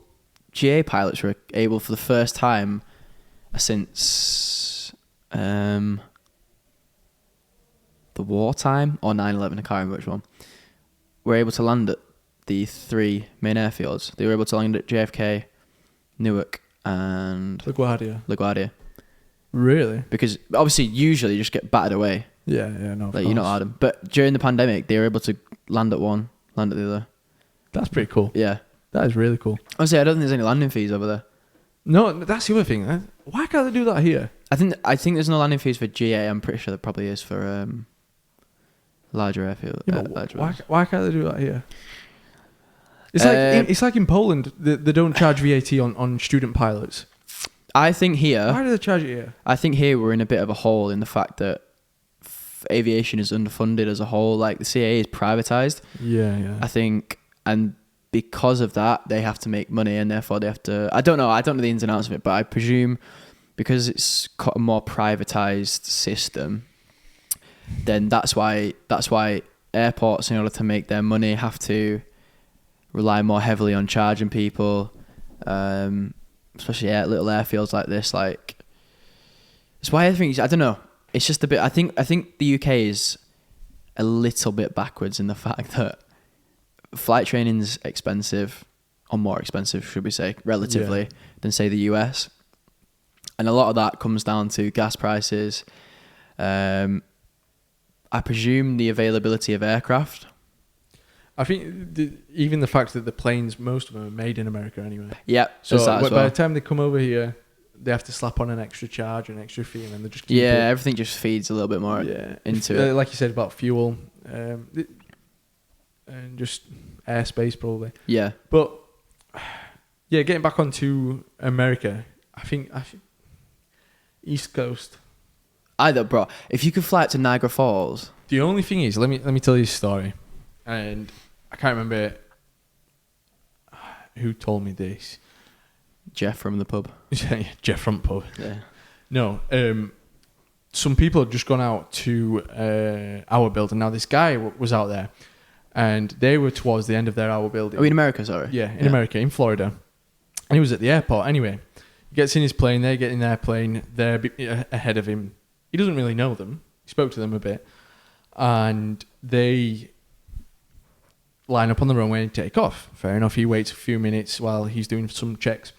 GA pilots were able for the first time since the wartime or 9/11, I can't remember which one, were able to land at the 3 main airfields. They were able to land at JFK, Newark, and LaGuardia. Really? Because obviously, usually you just get battered away. Yeah, no. Like you're not Adam. But during the pandemic, they were able to land at one, land at the other. That's pretty cool. Yeah. That is really cool. Honestly, I don't think there's any landing fees over there. No, that's the other thing. Why can't they do that here? I think there's no landing fees for GA. I'm pretty sure there probably is for larger airfield. Yeah, why can't they do that here? It's like in Poland, they don't charge VAT on student pilots. I think here... Why do they charge it here? I think here we're in a bit of a hole in the fact that aviation is underfunded as a whole. Like the CAA is privatised. Yeah. I think, and because of that, they have to make money, and therefore they have to. I don't know the ins and outs of it, but I presume because it's got a more privatized system, then that's why airports, in order to make their money, have to rely more heavily on charging people, especially little airfields like this. Like, it's why I think, I don't know. It's just a bit. I think the UK is a little bit backwards in the fact that flight training's expensive, or more expensive, should we say, relatively, than say the US, and a lot of that comes down to gas prices. I presume the availability of aircraft. I think even the fact that the planes, most of them are made in America anyway. Yeah. So by the time they come over here, they have to slap on an extra charge, an extra fee, and then they just keep it. Everything just feeds a little bit more into it. Like you said about fuel, and just airspace probably. Yeah. But getting back onto America, I think East Coast. Either, bro. If you could fly up to Niagara Falls. The only thing is, let me tell you a story, and I can't remember who told me this. Jeff from the pub. Jeff from the pub. Yeah. No. Some people had just gone out to our building. Now this guy was out there, and they were towards the end of their hour building. Oh, in America, sorry. Yeah, in America, in Florida, and he was at the airport. Anyway, he gets in his plane. They get in their plane. They're ahead of him. He doesn't really know them. He spoke to them a bit, and they line up on the runway and take off. Fair enough. He waits a few minutes while he's doing some checks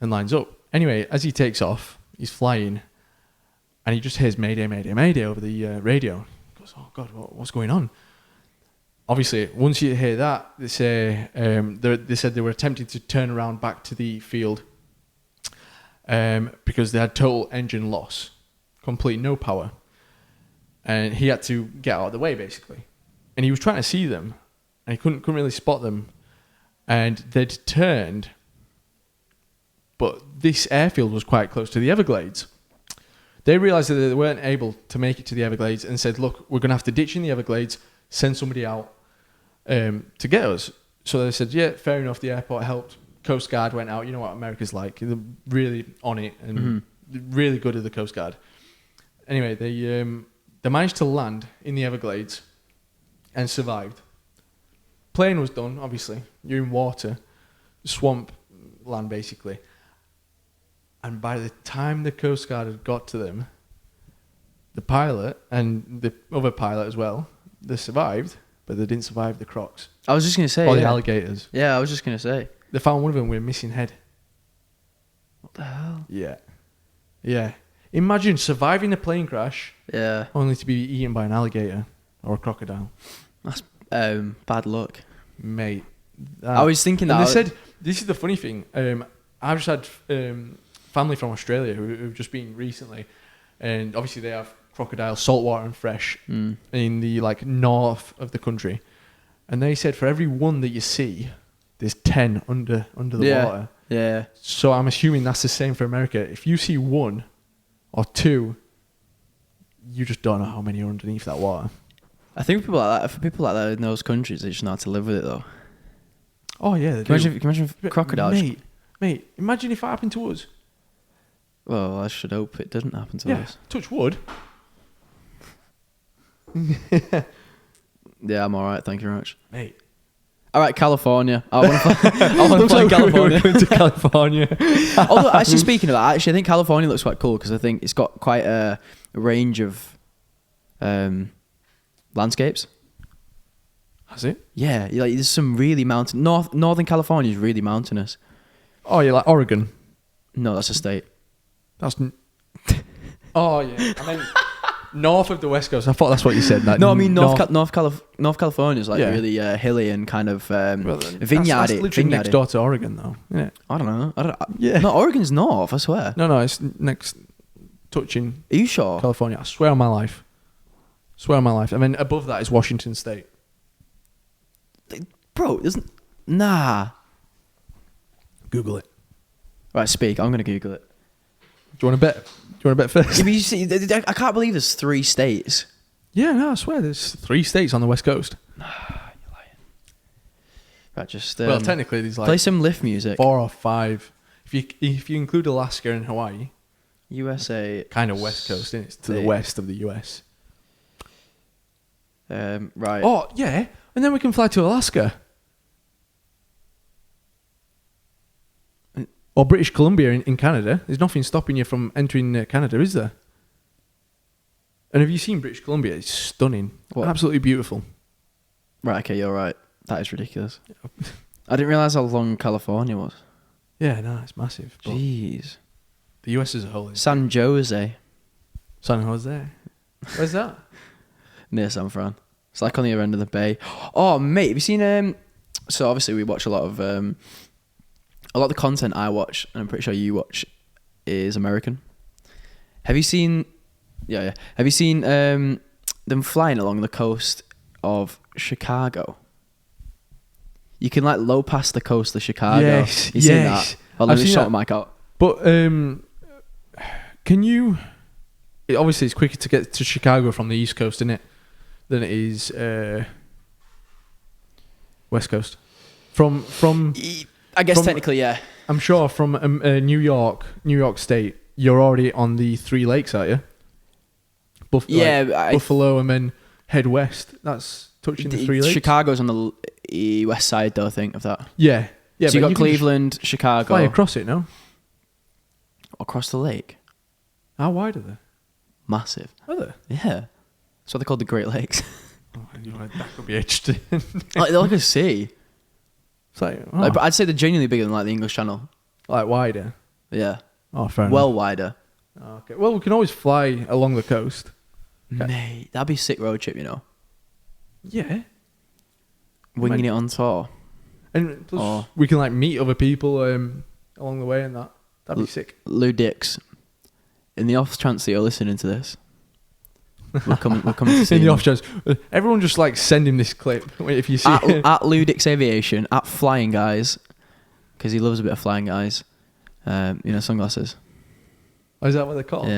and lines up. Anyway, as he takes off, he's flying, and he just hears "Mayday, Mayday, Mayday" over the radio. He goes, "Oh God, what's going on?" Obviously, once you hear that, they say they said they were attempting to turn around back to the field because they had total engine loss. Complete no power, and he had to get out of the way basically, and he was trying to see them, and he couldn't really spot them, and they'd turned, but this airfield was quite close to the Everglades. They realized that they weren't able to make it to the Everglades and said, "Look, we're going to have to ditch in the Everglades, send somebody out to get us." So they said, "Yeah, fair enough." The airport helped. Coast Guard went out. You know what America's like; they're really on it and really good at the Coast Guard. Anyway, they managed to land in the Everglades and survived. Plane was done, obviously. You're in water, swamp land basically. And by the time the Coast Guard had got to them, the pilot and the other pilot as well, they survived, but they didn't survive the crocs. I was just going to say. Or the alligators. Yeah, I was just going to say. They found one of them with a missing head. What the hell? Yeah. Yeah. Imagine surviving a plane crash, only to be eaten by an alligator or a crocodile. That's bad luck, mate. I was thinking that. And they said this is the funny thing. I've just had family from Australia who've just been recently, and obviously they have crocodile, saltwater and fresh in the north of the country, and they said for every one that you see, there's 10 under the water. Yeah. So I'm assuming that's the same for America. If you see one or two, you just don't know how many are underneath that water. I think people like that in those countries, they just know how to live with it though. Oh yeah, can you imagine crocodiles? Mate, imagine if it happened to us. Well, I should hope it doesn't happen to us. Touch wood. Yeah, I'm alright, thank you very much. Mate. Alright, California. I want to fly California. Going to California. Although, actually, speaking of that, I think California looks quite cool because I think it's got quite a range of landscapes. Has it? Yeah, there's some really Northern California is really mountainous. Oh, you like Oregon? No, that's a state. Oh yeah, I mean north of the West Coast. I thought that's what you said. No, I mean North California is really hilly and kind of vineyardy. That's literally next door to Oregon, though. Yeah. I don't know. Yeah. No, Oregon's north. I swear. No, it's next, touching. Are you sure? California. I swear on my life. And then above that is Washington State. Bro, nah. Google it. Right, speak. I'm gonna Google it. Do you want to bet? Do you want to bet first? You see, I can't believe there's 3 states. Yeah, no, I swear there's 3 states on the West Coast. You're lying. Right, just well, technically, there's play like some lift music. 4 or 5. If you include Alaska and Hawaii, USA. kind of west coast, isn't it? It's to the west of the US. Right. Oh yeah, and then we can fly to Alaska or British Columbia in Canada. There's nothing stopping you from entering Canada, is there? And have you seen British Columbia? It's stunning, absolutely beautiful. Right. Okay, you're right. That is ridiculous. I didn't realize how long California was. Yeah, no, it's massive. Jeez. The US as a whole is San Jose. San Jose. Where's that? Near San Fran. It's like on the other end of the bay. Oh, mate, have you seen... so obviously we watch a lot of the content I watch, and I'm pretty sure you watch, is American. Have you seen... Yeah. Have you seen them flying along the coast of Chicago? You can like low past the coast of Chicago. Yes, you seen that? I'll let me shut the mic out. But can you... Obviously, it's quicker to get to Chicago from the East Coast, isn't it, than it is West Coast. From I guess technically, yeah. I'm sure from New York State, you're already on the 3 lakes, aren't you? Buffalo, and then head west. That's touching the 3 lakes. Chicago's on the west side, though, I think, of that. Yeah. So you got Cleveland, Chicago. Fly across it, no? Across the lake. How wide are they? Massive. Are they? Yeah. That's what they call the Great Lakes. That could be etched in. Like, they're like a sea. It's like, but I'd say they're genuinely bigger than like the English Channel. Like wider? Yeah. Oh, fair enough. Well wider. Okay. Well, we can always fly along the coast. Mate, that'd be a sick road trip, you know. Yeah. Winging it on tour. And plus, we can like meet other people along the way, and that'd be sick. Lou Dix, in the off chance that you're listening to this, we're coming to see in the him. off chance, everyone just like send him this clip if you see at Lou Dix Aviation, at Flying Guys, because he loves a bit of Flying Guys. Sunglasses. Oh, is that what they're called?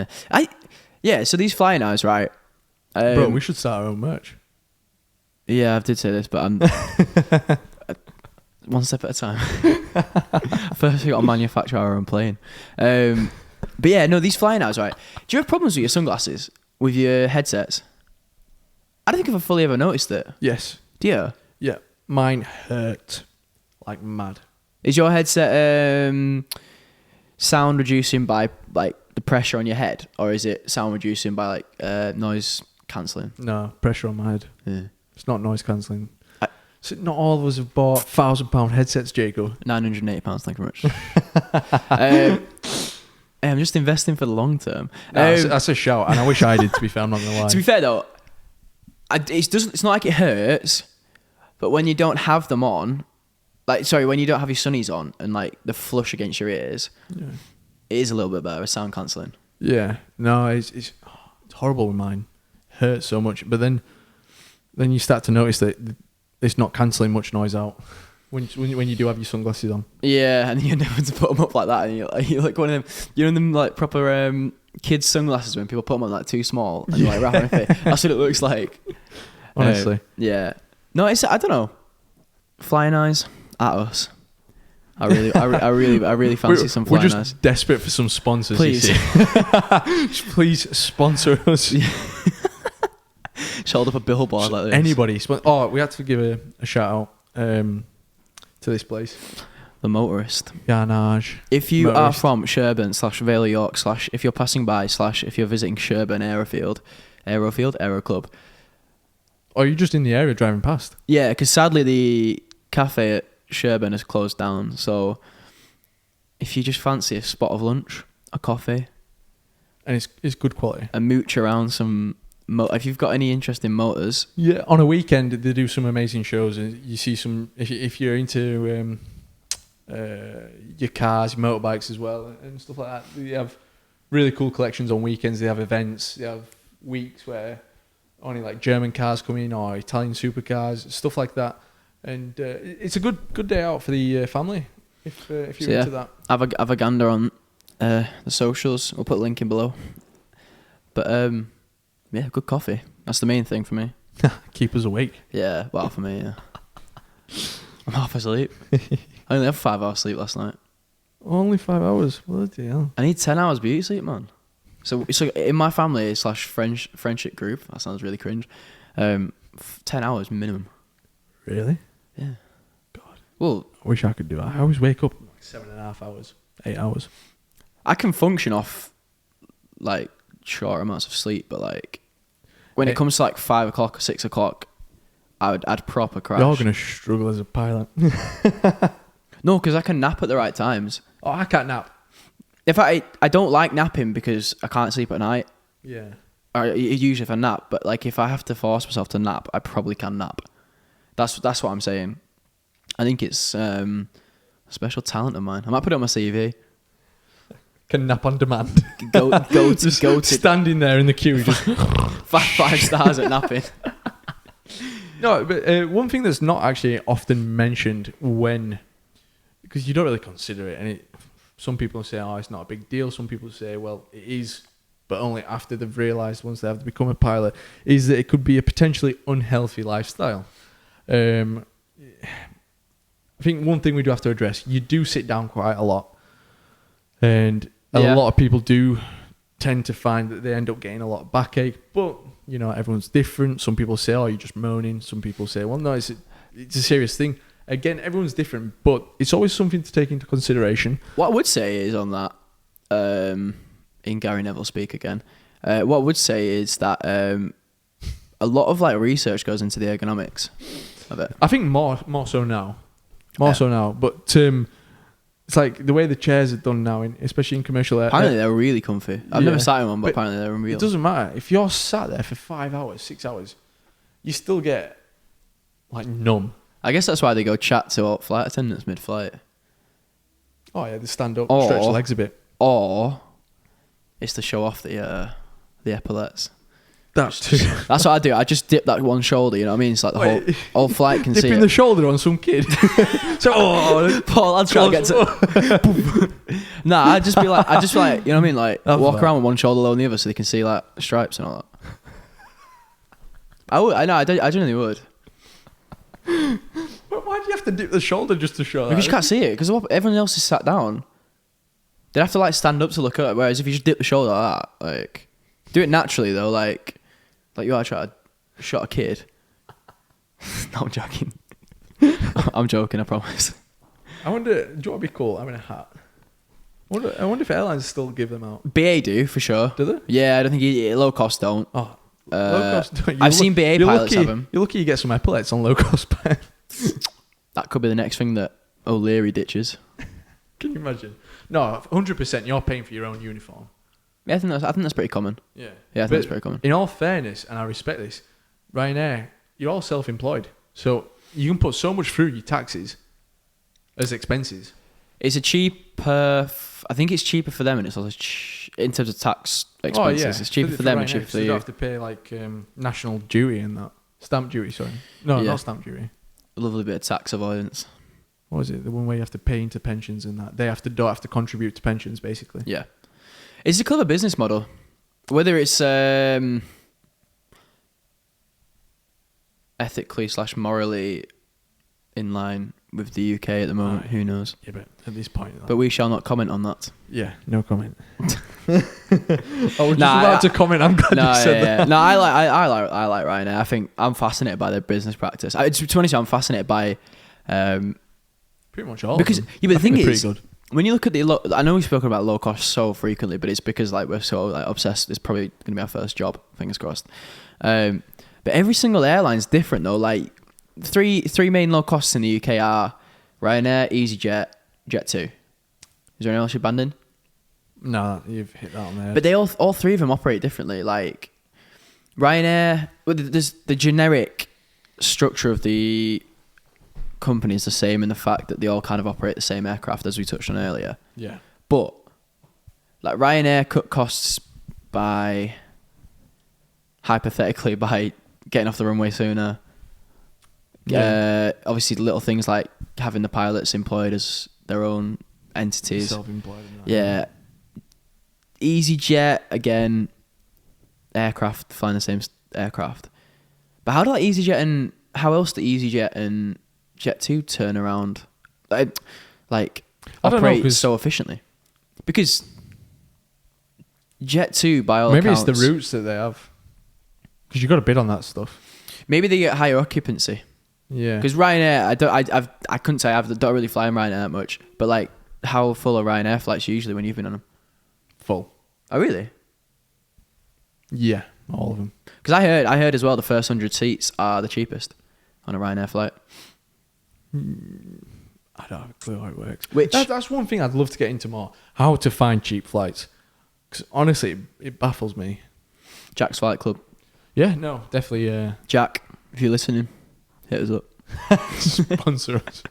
Yeah. So these Flying Eyes, right? Bro, we should start our own merch. Yeah, I did say this, but I'm one step at a time. First, we got to manufacture our own plane. But yeah, no, these Flying Eyes, right? Do you have problems with your sunglasses, with your headsets? I don't think I've fully ever noticed it. Yes. Do you? Yeah. Mine hurt like mad. Is your headset sound reducing by like the pressure on your head, or is it sound reducing by like noise cancelling? No, pressure on my head. Yeah. It's not noise cancelling. So not all of us have bought £1,000 headsets, Jacob. £980, thank you very much. I'm just investing for the long term. That's a shout, and I wish I did, to be fair, I'm not going to lie. To be fair though, it's not like it hurts, but when you don't have them on, when you don't have your sunnies on and like the flush against your ears, it is a little bit better, sound cancelling. Yeah, no, it's horrible with mine. Hurts so much, but then you start to notice that it's not cancelling much noise out when you do have your sunglasses on. Yeah, and you never to put them up like that, and you're like one of them, them like proper kids sunglasses when people put them on like too small and like wrap on their face. That's what it looks like. Honestly, yeah. No, I don't know. Flying Eyes at us. I really fancy some Flying Eyes. We're just desperate for some sponsors. Please, please sponsor us. Hold up a billboard like this. Anybody. We had to give a shout out to this place. The Motorist. Garnage. If you are from Sherburn / Vale of York / if you're passing by / if you're visiting Sherburn Aero Club. Or you're just in the area driving past. Yeah, because sadly the cafe at Sherburn has closed down. So if you just fancy a spot of lunch, a coffee. And it's good quality. And mooch around some... if you've got any interest in motors, yeah, on a weekend they do some amazing shows, and you see some. If you're into your cars, your motorbikes as well, and stuff like that, they have really cool collections on weekends. They have events. They have weeks where only like German cars come in or Italian supercars, stuff like that, and it's a good day out for the family if you're into that. Have a gander on the socials. We'll put a link in below, but. Yeah, good coffee. That's the main thing for me. Keep us awake. Yeah, well, for me, yeah. I'm half asleep. I only had 5 hours sleep last night. Only 5 hours. Bloody hell. I need 10 hours beauty sleep, man. So in my family / friendship group, that sounds really cringe. 10 hours minimum. Really? Yeah. God. Well, I wish I could do that. I always wake up like 7.5 hours, 8 hours. I can function off like short amounts of sleep, but like when it comes to like 5 o'clock or 6 o'clock, I'd proper crash. You're gonna struggle as a pilot. No, because I can nap at the right times. Oh, I can't nap. If I don't like napping because I can't sleep at night. Yeah. Or usually if I nap, but like if I have to force myself to nap, I probably can nap. That's what I'm saying. I think it's a special talent of mine. I might put it on my CV. Can nap on demand. Go to standing there in the queue, just 5 stars at napping. No, but one thing that's not actually often mentioned because you don't really consider it, and some people say, oh, it's not a big deal. Some people say, well, it is, but only after they've realised once they have to become a pilot, is that it could be a potentially unhealthy lifestyle. I think one thing we do have to address, you do sit down quite a lot, and a lot of people do tend to find that they end up getting a lot of backache, but everyone's different. Some people say, oh, you're just moaning. Some people say, well, no, it's a serious thing. Again, everyone's different, but it's always something to take into consideration. What I would say is on that, in Gary Neville speak again, what I would say is that a lot of like research goes into the ergonomics of it. I think more so now. So now, but it's like the way the chairs are done now, especially in commercial air. Apparently they're really comfy. I've never sat in one, but apparently they're unreal. It doesn't matter. If you're sat there for 5 hours, 6 hours, you still get like numb. I guess that's why they go chat to flight attendants mid-flight. Oh yeah, they stand up, stretch their legs a bit. Or it's to show off the epaulettes. That's what I do. I just dip that one shoulder, you know what I mean? It's like the whole flight can see it. Dipping the shoulder on some kid. So, Paul, I'd try to get to... Nah, I just feel like, you know what I mean? Like, walk around with one shoulder lower than the other so they can see, like, stripes and all that. I genuinely would. But why do you have to dip the shoulder just to show that? Because you can't see it. Because everyone else is sat down. They have to, like, stand up to look at it. Whereas if you just dip the shoulder like that, like... Do it naturally, though, like you are trying to shot a kid. No, I'm joking. I'm joking, I promise. I wonder, do you want to be cool having a hat? I wonder if airlines still give them out. BA do, for sure. Do they? Yeah, I don't think low cost don't. Oh, low cost. I've seen BA pilots have them. You're lucky you get some epaulets on low cost planes. That could be the next thing that O'Leary ditches. Can you imagine? No, 100% you're paying for your own uniform. Yeah, I think that's pretty common. Yeah, I think that's pretty common. In all fairness, and I respect this, Ryanair, you're all self-employed, so you can put so much through your taxes as expenses. It's a cheaper. I think it's cheaper for them, and it's also in terms of tax expenses. Oh, yeah. It's cheaper for them and cheaper for you. You don't have to pay like national duty and that stamp duty. Sorry, no, not stamp duty. A lovely bit of tax avoidance. What is it? The one where you have to pay into pensions and that they don't have to contribute to pensions, basically. Yeah. It's a clever business model. Whether it's ethically / morally in line with the UK at the moment, who knows? Yeah, but at this point... But we shall not comment on that. Yeah, no comment. I was just about to comment. I'm glad you said that. No, I like Ryanair. I think I'm fascinated by their business practice. To be honest, I'm fascinated by... pretty much all because, of them. Yeah, but the thing is... Pretty good. When you look at I know we've spoken about low cost so frequently, but it's because like we're so like obsessed. It's probably going to be our first job, fingers crossed. But every single airline's different though. Like three main low costs in the UK are Ryanair, EasyJet, Jet2. Is there anyone else you're banned in? No, you've hit that on there. But they all three of them operate differently. Like Ryanair, there's the generic structure of the company is the same in the fact that they all kind of operate the same aircraft as we touched on earlier. Yeah. But like Ryanair cut costs hypothetically by getting off the runway sooner. Yeah. Obviously little things like having the pilots employed as their own entities. Self-employed. Yeah. EasyJet, again, aircraft, flying the same aircraft. But how else do EasyJet and Jet2 turnaround, like I don't know, operate 'cause- so efficiently? Because Jet2, by all Maybe accounts, it's the routes that they have. Because you got to bid on that stuff. maybe they get higher occupancy. Yeah. Because Ryanair, I couldn't say I don't really fly in Ryanair that much, but like, how full are Ryanair flights usually when you've been on them? Full. Oh, really? Yeah, all of them. Because I heard as well the first 100 seats are the cheapest on a Ryanair flight. I don't have a clue how it works. Which That's one thing I'd love to get into more. How to find cheap flights. Because honestly, it baffles me. Jack's Flight Club. Yeah, no, definitely Jack, if you're listening, hit us up. sponsor us.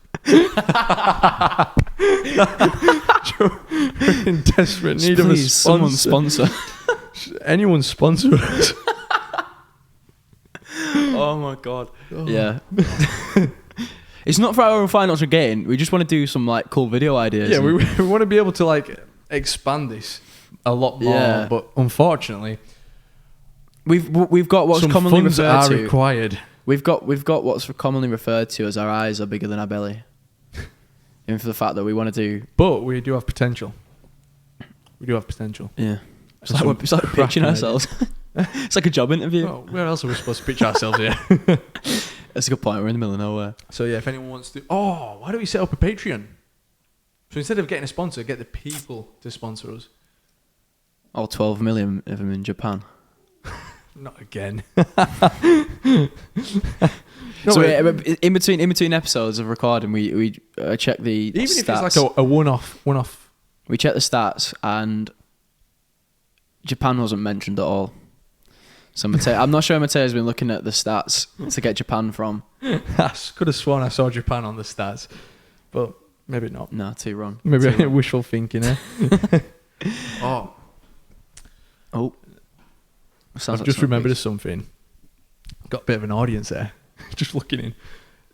We're in desperate need of a Please, someone sponsor. sponsor. Anyone sponsor us. Oh my god. Yeah. It's not for our own financial gain. We just want to do some like cool video ideas. Yeah, we want to be able to like expand this a lot more, Yeah. but unfortunately, we've got what's some commonly funds referred are to. required. We've got what's commonly referred to as our eyes are bigger than our belly. Even for the fact that we want to do. But we do have potential. We do have potential. Yeah. It's Some like pitching cracking ourselves. It's like a job interview. Well, where else are we supposed to pitch ourselves here? That's a good point. We're in the middle of nowhere. So yeah, if anyone wants to, why don't we set up a Patreon? So instead of getting a sponsor, get the people to sponsor us. All 12 million of them in Japan. Not again. So in between episodes of recording, we check the even stats. if it's like a one-off. We check the stats, and Japan wasn't mentioned at all. So I'm not sure Mateo's been looking at the stats to get Japan from. I could have sworn I saw Japan on the stats, but maybe not. No, too wrong. Maybe Too wrong. wishful thinking, eh? Oh. Sounds I've like just remembered something. something. Got a bit of an audience there. Just looking in.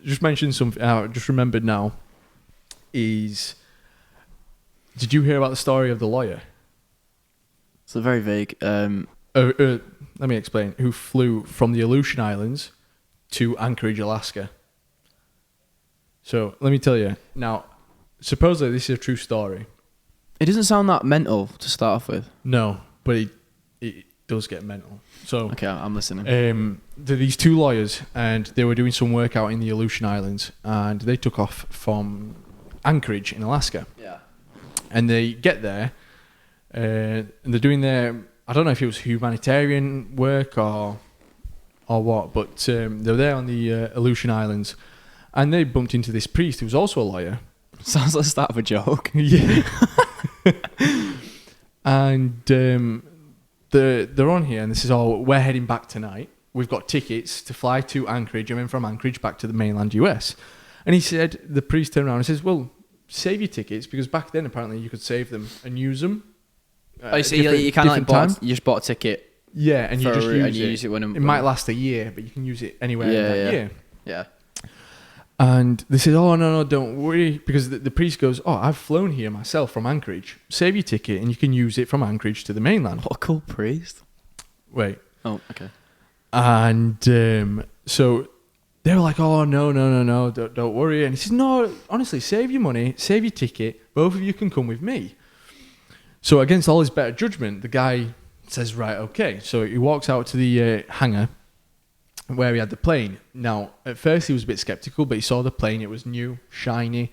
Just mentioned something. I just remembered now. Did you hear about the story of the lawyer? It's very vague. Let me explain. Who flew from the Aleutian Islands to Anchorage, Alaska. So let me tell you. Now, supposedly this is a true story. It doesn't sound that mental to start off with. No, but it does get mental. So Okay, I'm listening. there are these two lawyers, and they were doing some work out in the Aleutian Islands, and they took off from Anchorage in Alaska. Yeah. And they get there, and they're doing their, I don't know if it was humanitarian work or what, but they were there on the Aleutian Islands, and they bumped into this priest who was also a lawyer. Sounds like the start of a joke. Yeah. And they're on here, and this is all, we're heading back tonight. We've got tickets to fly to Anchorage, and then from Anchorage back to the mainland US. And he said, the priest turned around and says, well, save your tickets, because back then apparently you could save them and use them. So you kind of like you just bought a ticket. Yeah, and you just use it. When It might last a year, but you can use it anywhere in that year. Yeah. And they said, oh, no, don't worry. Because the priest goes, oh, I've flown here myself from Anchorage. Save your ticket and you can use it from Anchorage to the mainland. What a cool priest. Wait. Oh, okay. And so they were like, oh, no, don't worry. And he says, no, honestly, save your money, save your ticket. Both of you can come with me. So against all his better judgment, the guy says, right, okay. So he walks out to the hangar where he had the plane. Now, at first he was a bit skeptical, but he saw the plane. It was new, shiny.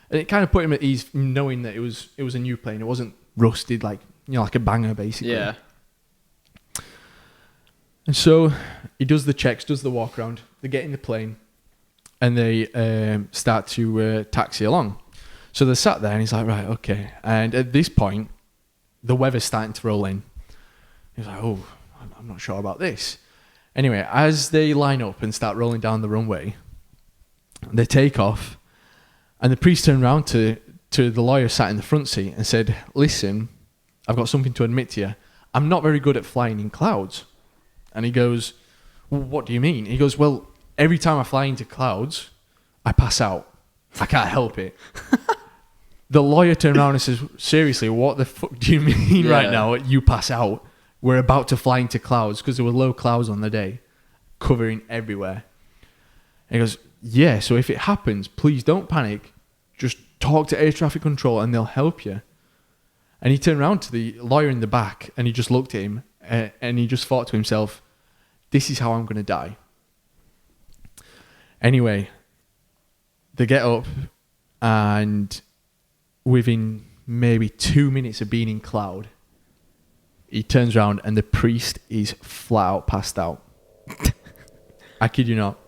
And it kind of put him at ease knowing that it was a new plane. It wasn't rusted like a banger, basically. Yeah. And so he does the checks, does the walk around. They get in the plane and they start to taxi along. So they're sat there and he's like, right, okay. And at this point, the weather's starting to roll in. He's like, oh, I'm not sure about this. Anyway, as they line up and start rolling down the runway, they take off, and the priest turned around to the lawyer sat in the front seat and said, listen, I've got something to admit to you. I'm not very good at flying in clouds. And he goes, well, what do you mean? He goes, well, every time I fly into clouds, I pass out. I can't help it. The lawyer turned around and says, seriously, what the fuck do you mean right now? You pass out. We're about to fly into clouds because there were low clouds on the day, covering everywhere. And he goes, yeah, so if it happens, please don't panic. Just talk to air traffic control and they'll help you. And he turned around to the lawyer in the back and he just looked at him and he just thought to himself, this is how I'm going to die. Anyway, they get up and within maybe 2 minutes of being in cloud, he turns around and the priest is flat out passed out. I kid you not.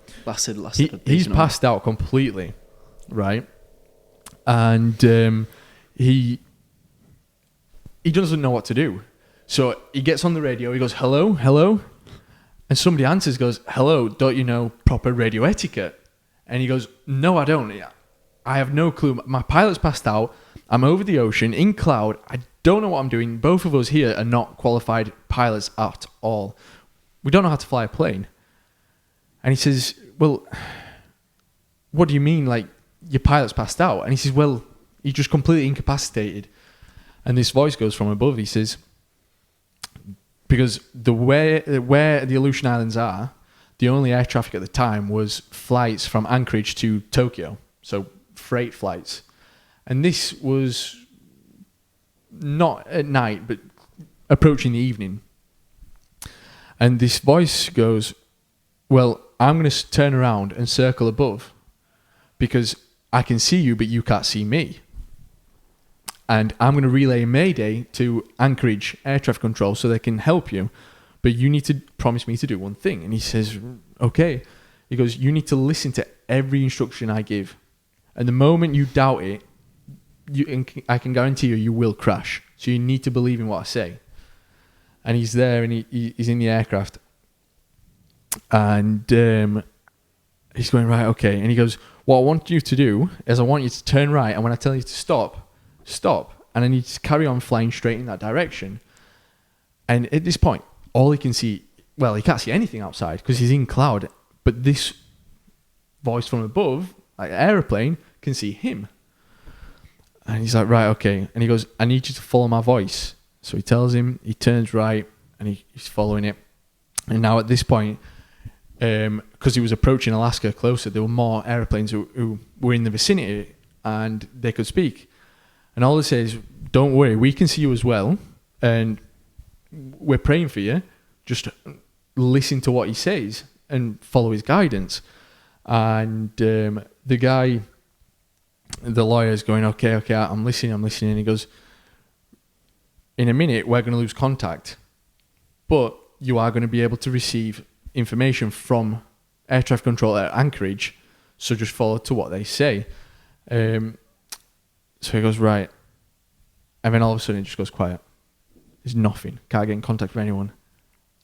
He's passed out completely, right? And he doesn't know what to do. So he gets on the radio, he goes, hello, hello. And somebody answers, goes, hello, don't you know proper radio etiquette? And he goes, no, I don't. I have no clue. My pilot's passed out. I'm over the ocean in cloud. I don't know what I'm doing. Both of us here are not qualified pilots at all. We don't know how to fly a plane. And he says, well, what do you mean, like, your pilot's passed out? And he says, well, he's just completely incapacitated. And this voice goes from above. He says, because where the Aleutian Islands are, the only air traffic at the time was flights from Anchorage to Tokyo. So freight flights. And this was not at night, but approaching the evening. And this voice goes, well, I'm going to turn around and circle above because I can see you, but you can't see me. And I'm going to relay a mayday to Anchorage air traffic control so they can help you. But you need to promise me to do one thing. And he says, okay. He goes, you need to listen to every instruction I give. And the moment you doubt it, I can guarantee you will crash. So you need to believe in what I say. And he's there and he's in the aircraft. And he's going, right, okay. And he goes, what I want you to do is I want you to turn right. And when I tell you to stop. And I need to carry on flying straight in that direction. And at this point, all he can see, well, he can't see anything outside because he's in cloud. But this voice from above, like an aeroplane, can see him. And he's like, right, okay. And he goes, I need you to follow my voice. So he tells him, he turns right, and he's following it. And now at this point, because he was approaching Alaska closer, there were more airplanes who were in the vicinity, and they could speak. And all they say is, don't worry, we can see you as well, and we're praying for you. Just listen to what he says and follow his guidance. And the guy, the lawyer's going, okay, I'm listening. And he goes, in a minute, we're going to lose contact. But you are going to be able to receive information from air traffic control at Anchorage. So just follow to what they say. So he goes, right. And then all of a sudden it just goes quiet. There's nothing. Can't get in contact with anyone.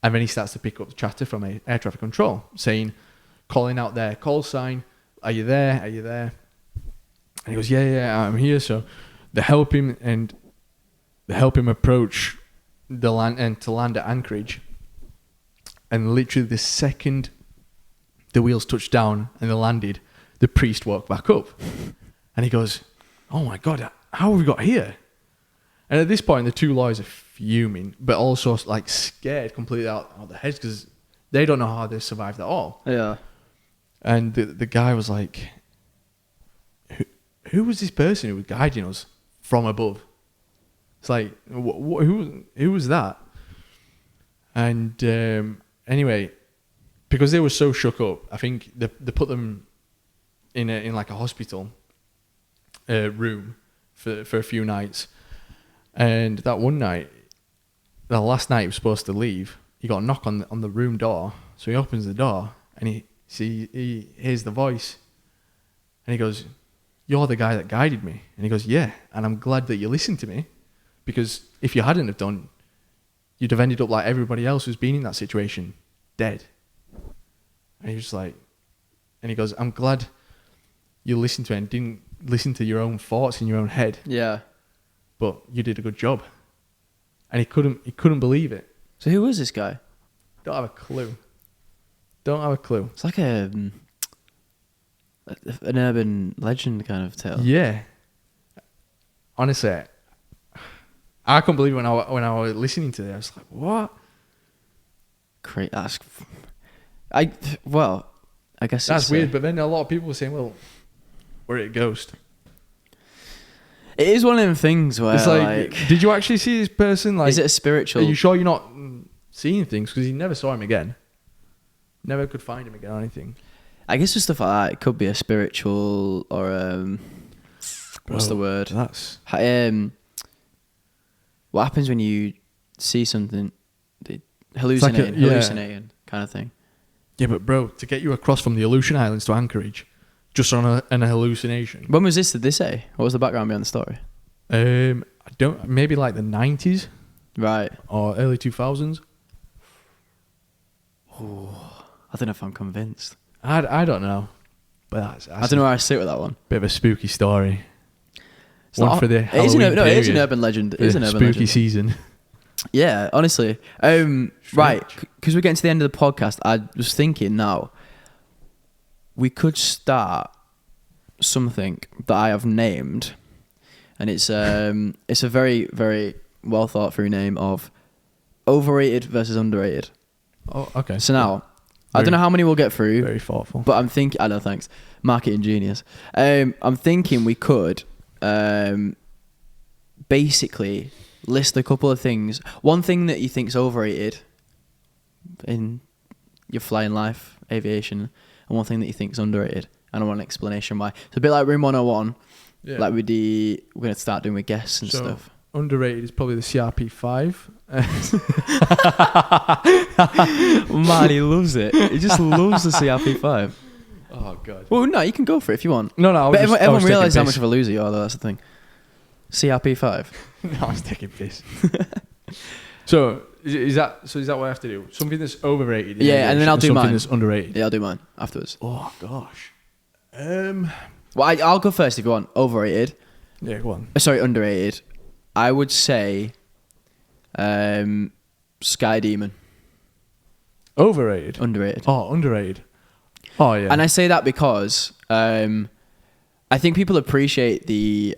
And then he starts to pick up the chatter from air traffic control, saying, calling out their call sign, are you there? And he goes, yeah, I'm here. So they help him approach the land and to land at Anchorage. And literally the second the wheels touched down and they landed, the priest walked back up. And he goes, oh my God, how have we got here? And at this point, the two lawyers are fuming, but also like scared completely out of their heads because they don't know how they survived at all. Yeah. And the guy was like, who was this person who was guiding us from above? It's like, who was that? And anyway, because they were so shook up, I think they put them in like a hospital room for a few nights. And that one night, the last night he was supposed to leave, he got a knock on the room door. So he opens the door and he hears the voice. And he goes, you're the guy that guided me. And he goes, yeah, and I'm glad that you listened to me. Because if you hadn't have done, you'd have ended up like everybody else who's been in that situation, dead. And he was like, and he goes, I'm glad you listened to it and didn't listen to your own thoughts in your own head. Yeah. But you did a good job. And he couldn't believe it. So who was this guy? Don't have a clue. It's like an urban legend kind of tale. Yeah. Honestly, I couldn't believe it when I was listening to it. I was like, what? Great. I guess That's it's weird. But then a lot of people were saying, well, we're at Ghost. It is one of them things where It's like, did you actually see this person? Like, is it a spiritual? Are you sure you're not seeing things? Because you never saw him again. Never could find him again or anything. I guess with stuff like that, it could be a spiritual or what's the word? That's what happens when you see something, hallucinating kind of thing. Yeah, but bro, to get you across from the Aleutian Islands to Anchorage, just on an hallucination. When was this? Did they say? What was the background behind the story? I don't. Maybe like the 90s, right, or early 2000s. Oh, I don't know if I'm convinced. I don't know, but that's I don't know where I sit with that one. Bit of a spooky story. It's one for the Halloween period. It is an urban legend. It is an urban spooky legend. Season. Yeah, honestly. Right, because we're getting to the end of the podcast, I was thinking now, we could start something that I have named, and it's a very, very well thought through name of overrated versus underrated. Oh, okay. So now, I don't know how many we'll get through. Very thoughtful. But I'm thinking, I know, thanks. Marketing genius. I'm thinking we could basically list a couple of things. One thing that you think's overrated in your flying life, aviation, and one thing that you think's underrated. And I want an explanation why. It's a bit like Room 101. Yeah. Like we're going to start doing with guests and stuff. Underrated is probably the CRP5. Man, he loves it. He just loves the CRP5. Oh, God. Well, no, you can go for it if you want. No. But everyone realises how much of a loser you are, though. That's the thing. CRP5. No, I was taking piss. So is that what I have to do? Something that's overrated. Yeah, and then I'll do mine. Something that's underrated. Yeah, I'll do mine afterwards. Oh gosh. Well, I'll go first if you want. Overrated. Yeah, go on. Sorry, underrated. I would say, Sky Demon. Overrated. Underrated. Oh, underrated. Oh yeah. And I say that because I think people appreciate the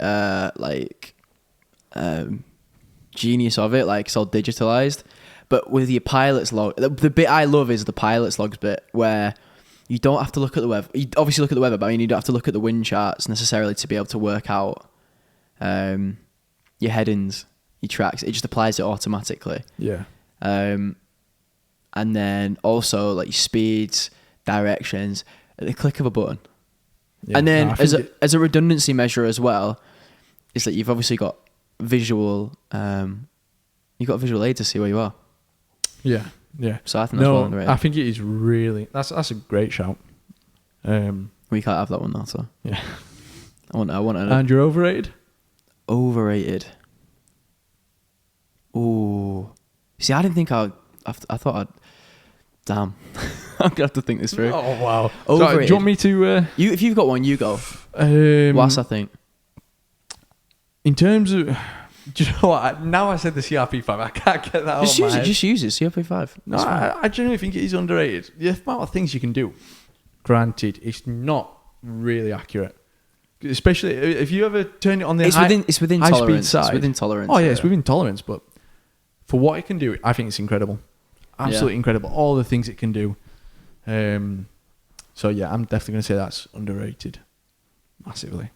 genius of it, like it's all digitalized. But with your pilot's log, the bit I love is the pilot's logs bit where you don't have to look at the weather. You obviously look at the weather, but I mean you don't have to look at the wind charts necessarily to be able to work out your headings, your tracks. It just applies it automatically. Yeah. And then also like your speeds, directions at the click of a button. Yeah, and then as a redundancy measure as well, is that you've obviously got visual you've got a visual aid to see where you are. Yeah. So I think that's well underrated. I think it is really that's a great shout. We can't have that one now, so yeah. I want And you're overrated? Overrated. Ooh. See, I didn't think I thought I'd. Damn. I'm gonna have to think this through. Oh wow. Overrated. So, do you want me to? If you've got one, you go. Whilst I think. In terms of, do you know what? Now I said the CRP5, I can't get that out of my head. Just use it. CRP5. No, I genuinely think it is underrated. The amount of things you can do. Granted, it's not really accurate. Especially if you ever turn it on the it's within high tolerance. speed side. It's within tolerance. Oh yeah, it's within tolerance. But for what it can do, I think it's incredible. Absolutely incredible. All the things it can do. So yeah, I'm definitely going to say that's underrated. Massively.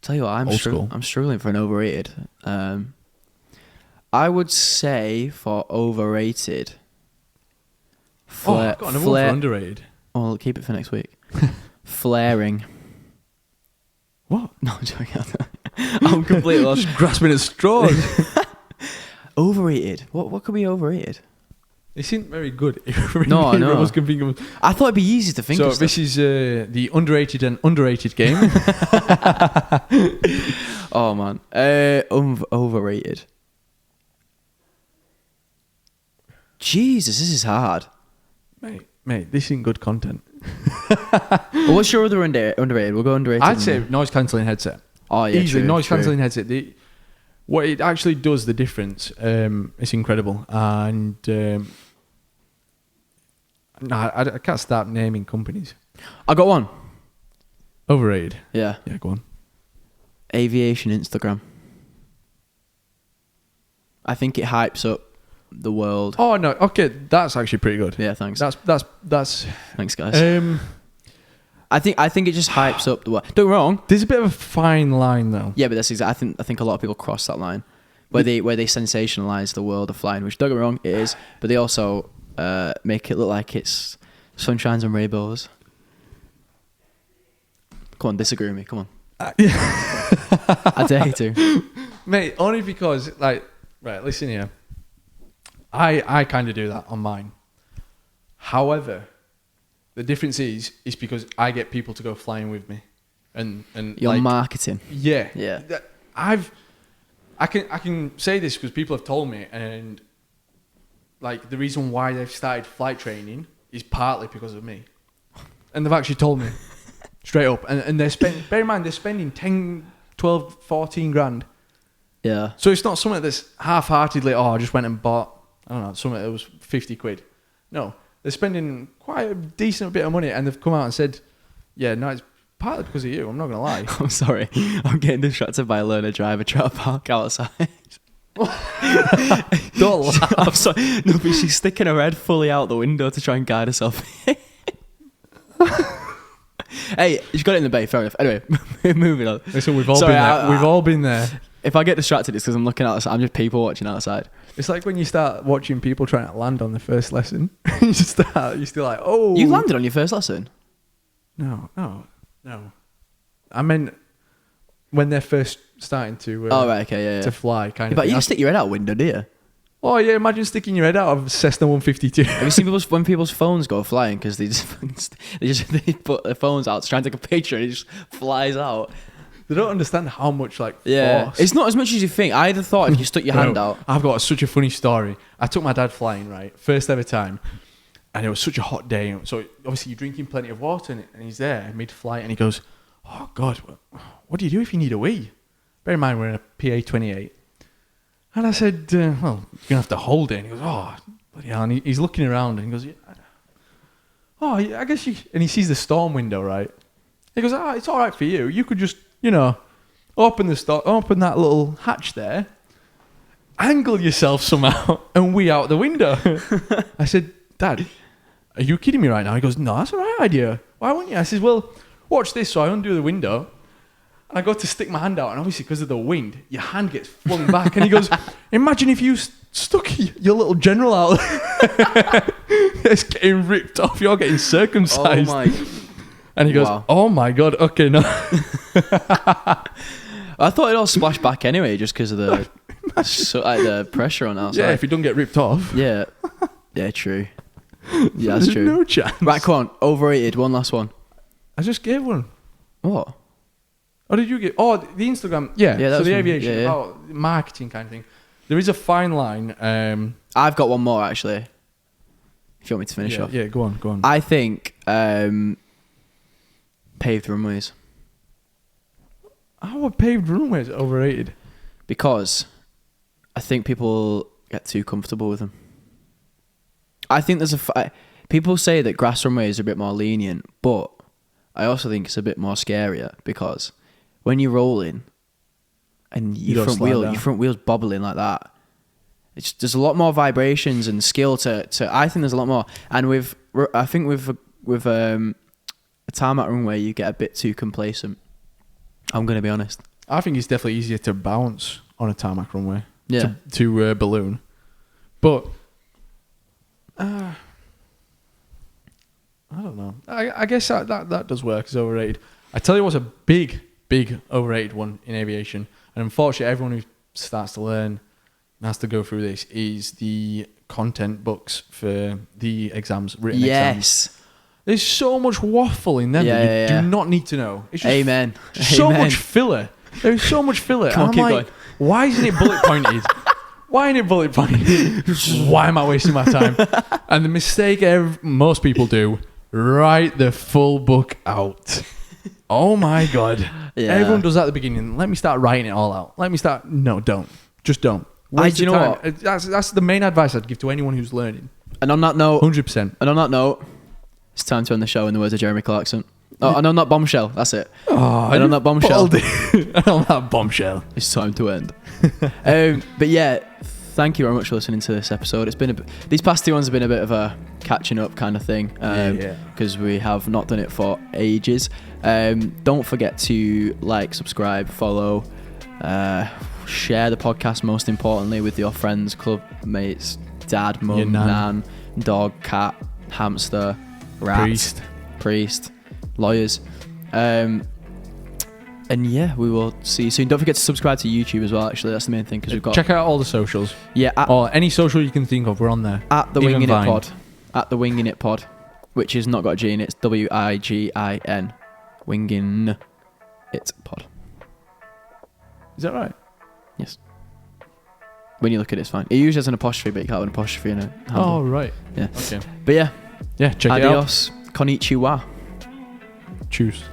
Tell you what, I'm struggling for an overrated. I would say for overrated. I've got another one for underrated. Oh, I'll keep it for next week. Flaring. What? No, I'm joking. I'm completely lost. Just grasping at straws. Overrated. What could be overrated? It seemed very good. No, I know. I thought it'd be easy to think of. So this is the underrated and underrated game. Oh man, overrated. Jesus, this is hard. Mate, this isn't good content. Well, what's your other underrated? We'll go underrated. I'd say noise cancelling headset. Oh yeah, easily true, noise cancelling headset. What it actually does, the difference, it's incredible. And I can't start naming companies. I got one. Overrated. Yeah, go on. Aviation Instagram. I think it hypes up the world. Oh no, okay, that's actually pretty good. Yeah, thanks. That's Thanks, guys. I think it just hypes up the world. Don't get me wrong. There's a bit of a fine line though. Yeah, but that's exactly. I think a lot of people cross that line where they sensationalize the world of flying, which don't get me wrong, it is. But they also make it look like it's sunshines and rainbows. Come on, disagree with me. Come on. I dare you to, mate. Only because, like, right. Listen here. I kind of do that on mine. However, the difference is because I get people to go flying with me, and your like, marketing. Yeah. I can say this because people have told me, and like the reason why they've started flight training is partly because of me, and they've actually told me straight up, and they're bear in mind they're spending 10, 12, 14 grand. Yeah. So it's not something that's half-heartedly, I just went and bought, I don't know, something that was 50 quid. No, they're spending quite a decent bit of money, and they've come out and said, yeah, no, it's partly because of you, I'm not going to lie. I'm sorry. I'm getting distracted by a learner driver trying to park outside. Don't laugh. I'm sorry. No, but she's sticking her head fully out the window to try and guide herself. Hey, she's got it in the bay, fair enough. Anyway, moving on. Listen, we've all been there. We've all been there. If I get distracted, it's because I'm looking outside. I'm just people watching outside. It's like when you start watching people trying to land on the first lesson. You're still like, oh. You landed on your first lesson? No. I meant when they're first starting to to fly, kind of. But thing. you stick your head out a window, do you? Oh yeah, imagine sticking your head out of Cessna 152. Have you seen when people's phones go flying because they put their phones out to try and take a picture and it just flies out? They don't understand how much force. It's not as much as you think. I'd have thought if you stuck your hand out. I've got such a funny story. I took my dad flying, right, first ever time, and it was such a hot day. So obviously you're drinking plenty of water, and he's there mid-flight, and he goes, "Oh God, what do you do if you need a wee?" Bear in mind we're in a PA-28. And I said, well, you're going to have to hold it. And he goes, oh, bloody hell. And he's looking around and he goes, oh, I guess you... And he sees the storm window, right? He goes, it's all right for you. You could just, open that little hatch there, angle yourself somehow, and wee out the window. I said, Dad, are you kidding me right now? He goes, no, that's a right idea. Why wouldn't you? I said, well, watch this. So I undo the window. And I go to stick my hand out, and obviously because of the wind, your hand gets flung back. And he goes, imagine if you stuck your little general out. It's getting ripped off. You're getting circumcised. Oh my. And he goes, oh my God, okay, no. I thought it all splashed back anyway, just because of the pressure on outside. Yeah, if it don't get ripped off. Yeah. Yeah, true. Yeah, that's true. No chance. Right, come on. Overrated. One last one. I just gave one. What? Or did you get? Oh, the Instagram. Yeah. Yeah, so the one. aviation. Yeah. Oh, marketing kind of thing. There is a fine line. I've got one more actually. If you want me to finish off. Yeah, go on. I think paved runways. How are paved runways overrated? Because I think people get too comfortable with them. I think there's people say that grass runways are a bit more lenient, but I also think it's a bit more scarier because when you're rolling and your front wheel's bobbling like that, there's a lot more vibrations and skill to. I think there's a lot more, and with a tarmac runway, you get a bit too complacent. I'm gonna be honest. I think it's definitely easier to bounce on a tarmac runway. Yeah. To balloon, but I don't know. I guess that does work as overrated. I tell you what's a big overrated one in aviation, and unfortunately everyone who starts to learn and has to go through this is the content books for the written exams. There's so much waffle in them that you do not need to know. It's just Amen. Much filler. There's so much filler. Come on, keep going. Why isn't it bullet pointed? Why ain't it bullet pointed? Why am I wasting my time? And the mistake most people do, write the full book out. Oh my God. Yeah. Everyone does that at the beginning. Let me start writing it all out. No, don't. Just don't. Do you know what? That's the main advice I'd give to anyone who's learning. And on that note, 100%. And on that note, it's time to end the show in the words of Jeremy Clarkson. Oh, and on that bombshell, that's it. Oh, and on that bombshell, and on that bombshell, it's time to end. But yeah, thank you very much for listening to this episode. It's been these past 2 ones have been a bit of a catching up kind of thing, because we have not done it for ages. Don't forget to like, subscribe, follow, share the podcast, most importantly, with your friends, club mates, dad, mum, nan, dog, cat, hamster, rat, priest, lawyers. And yeah, we will see you soon. Don't forget to subscribe to YouTube as well. Actually, that's the main thing, because we've got. Check out all the socials. Yeah, or any social you can think of. We're on there. At the Wingin It Pod. At the Wingin It Pod, which is not got a G in it. It's WIGIN. Wingin It Pod. Is that right? Yes. When you look at it, it's fine. It usually has an apostrophe, but you can't have an apostrophe in it. Oh, right. Yeah. Okay. But yeah. Yeah. Check it out. Adios. Konnichiwa. Choose.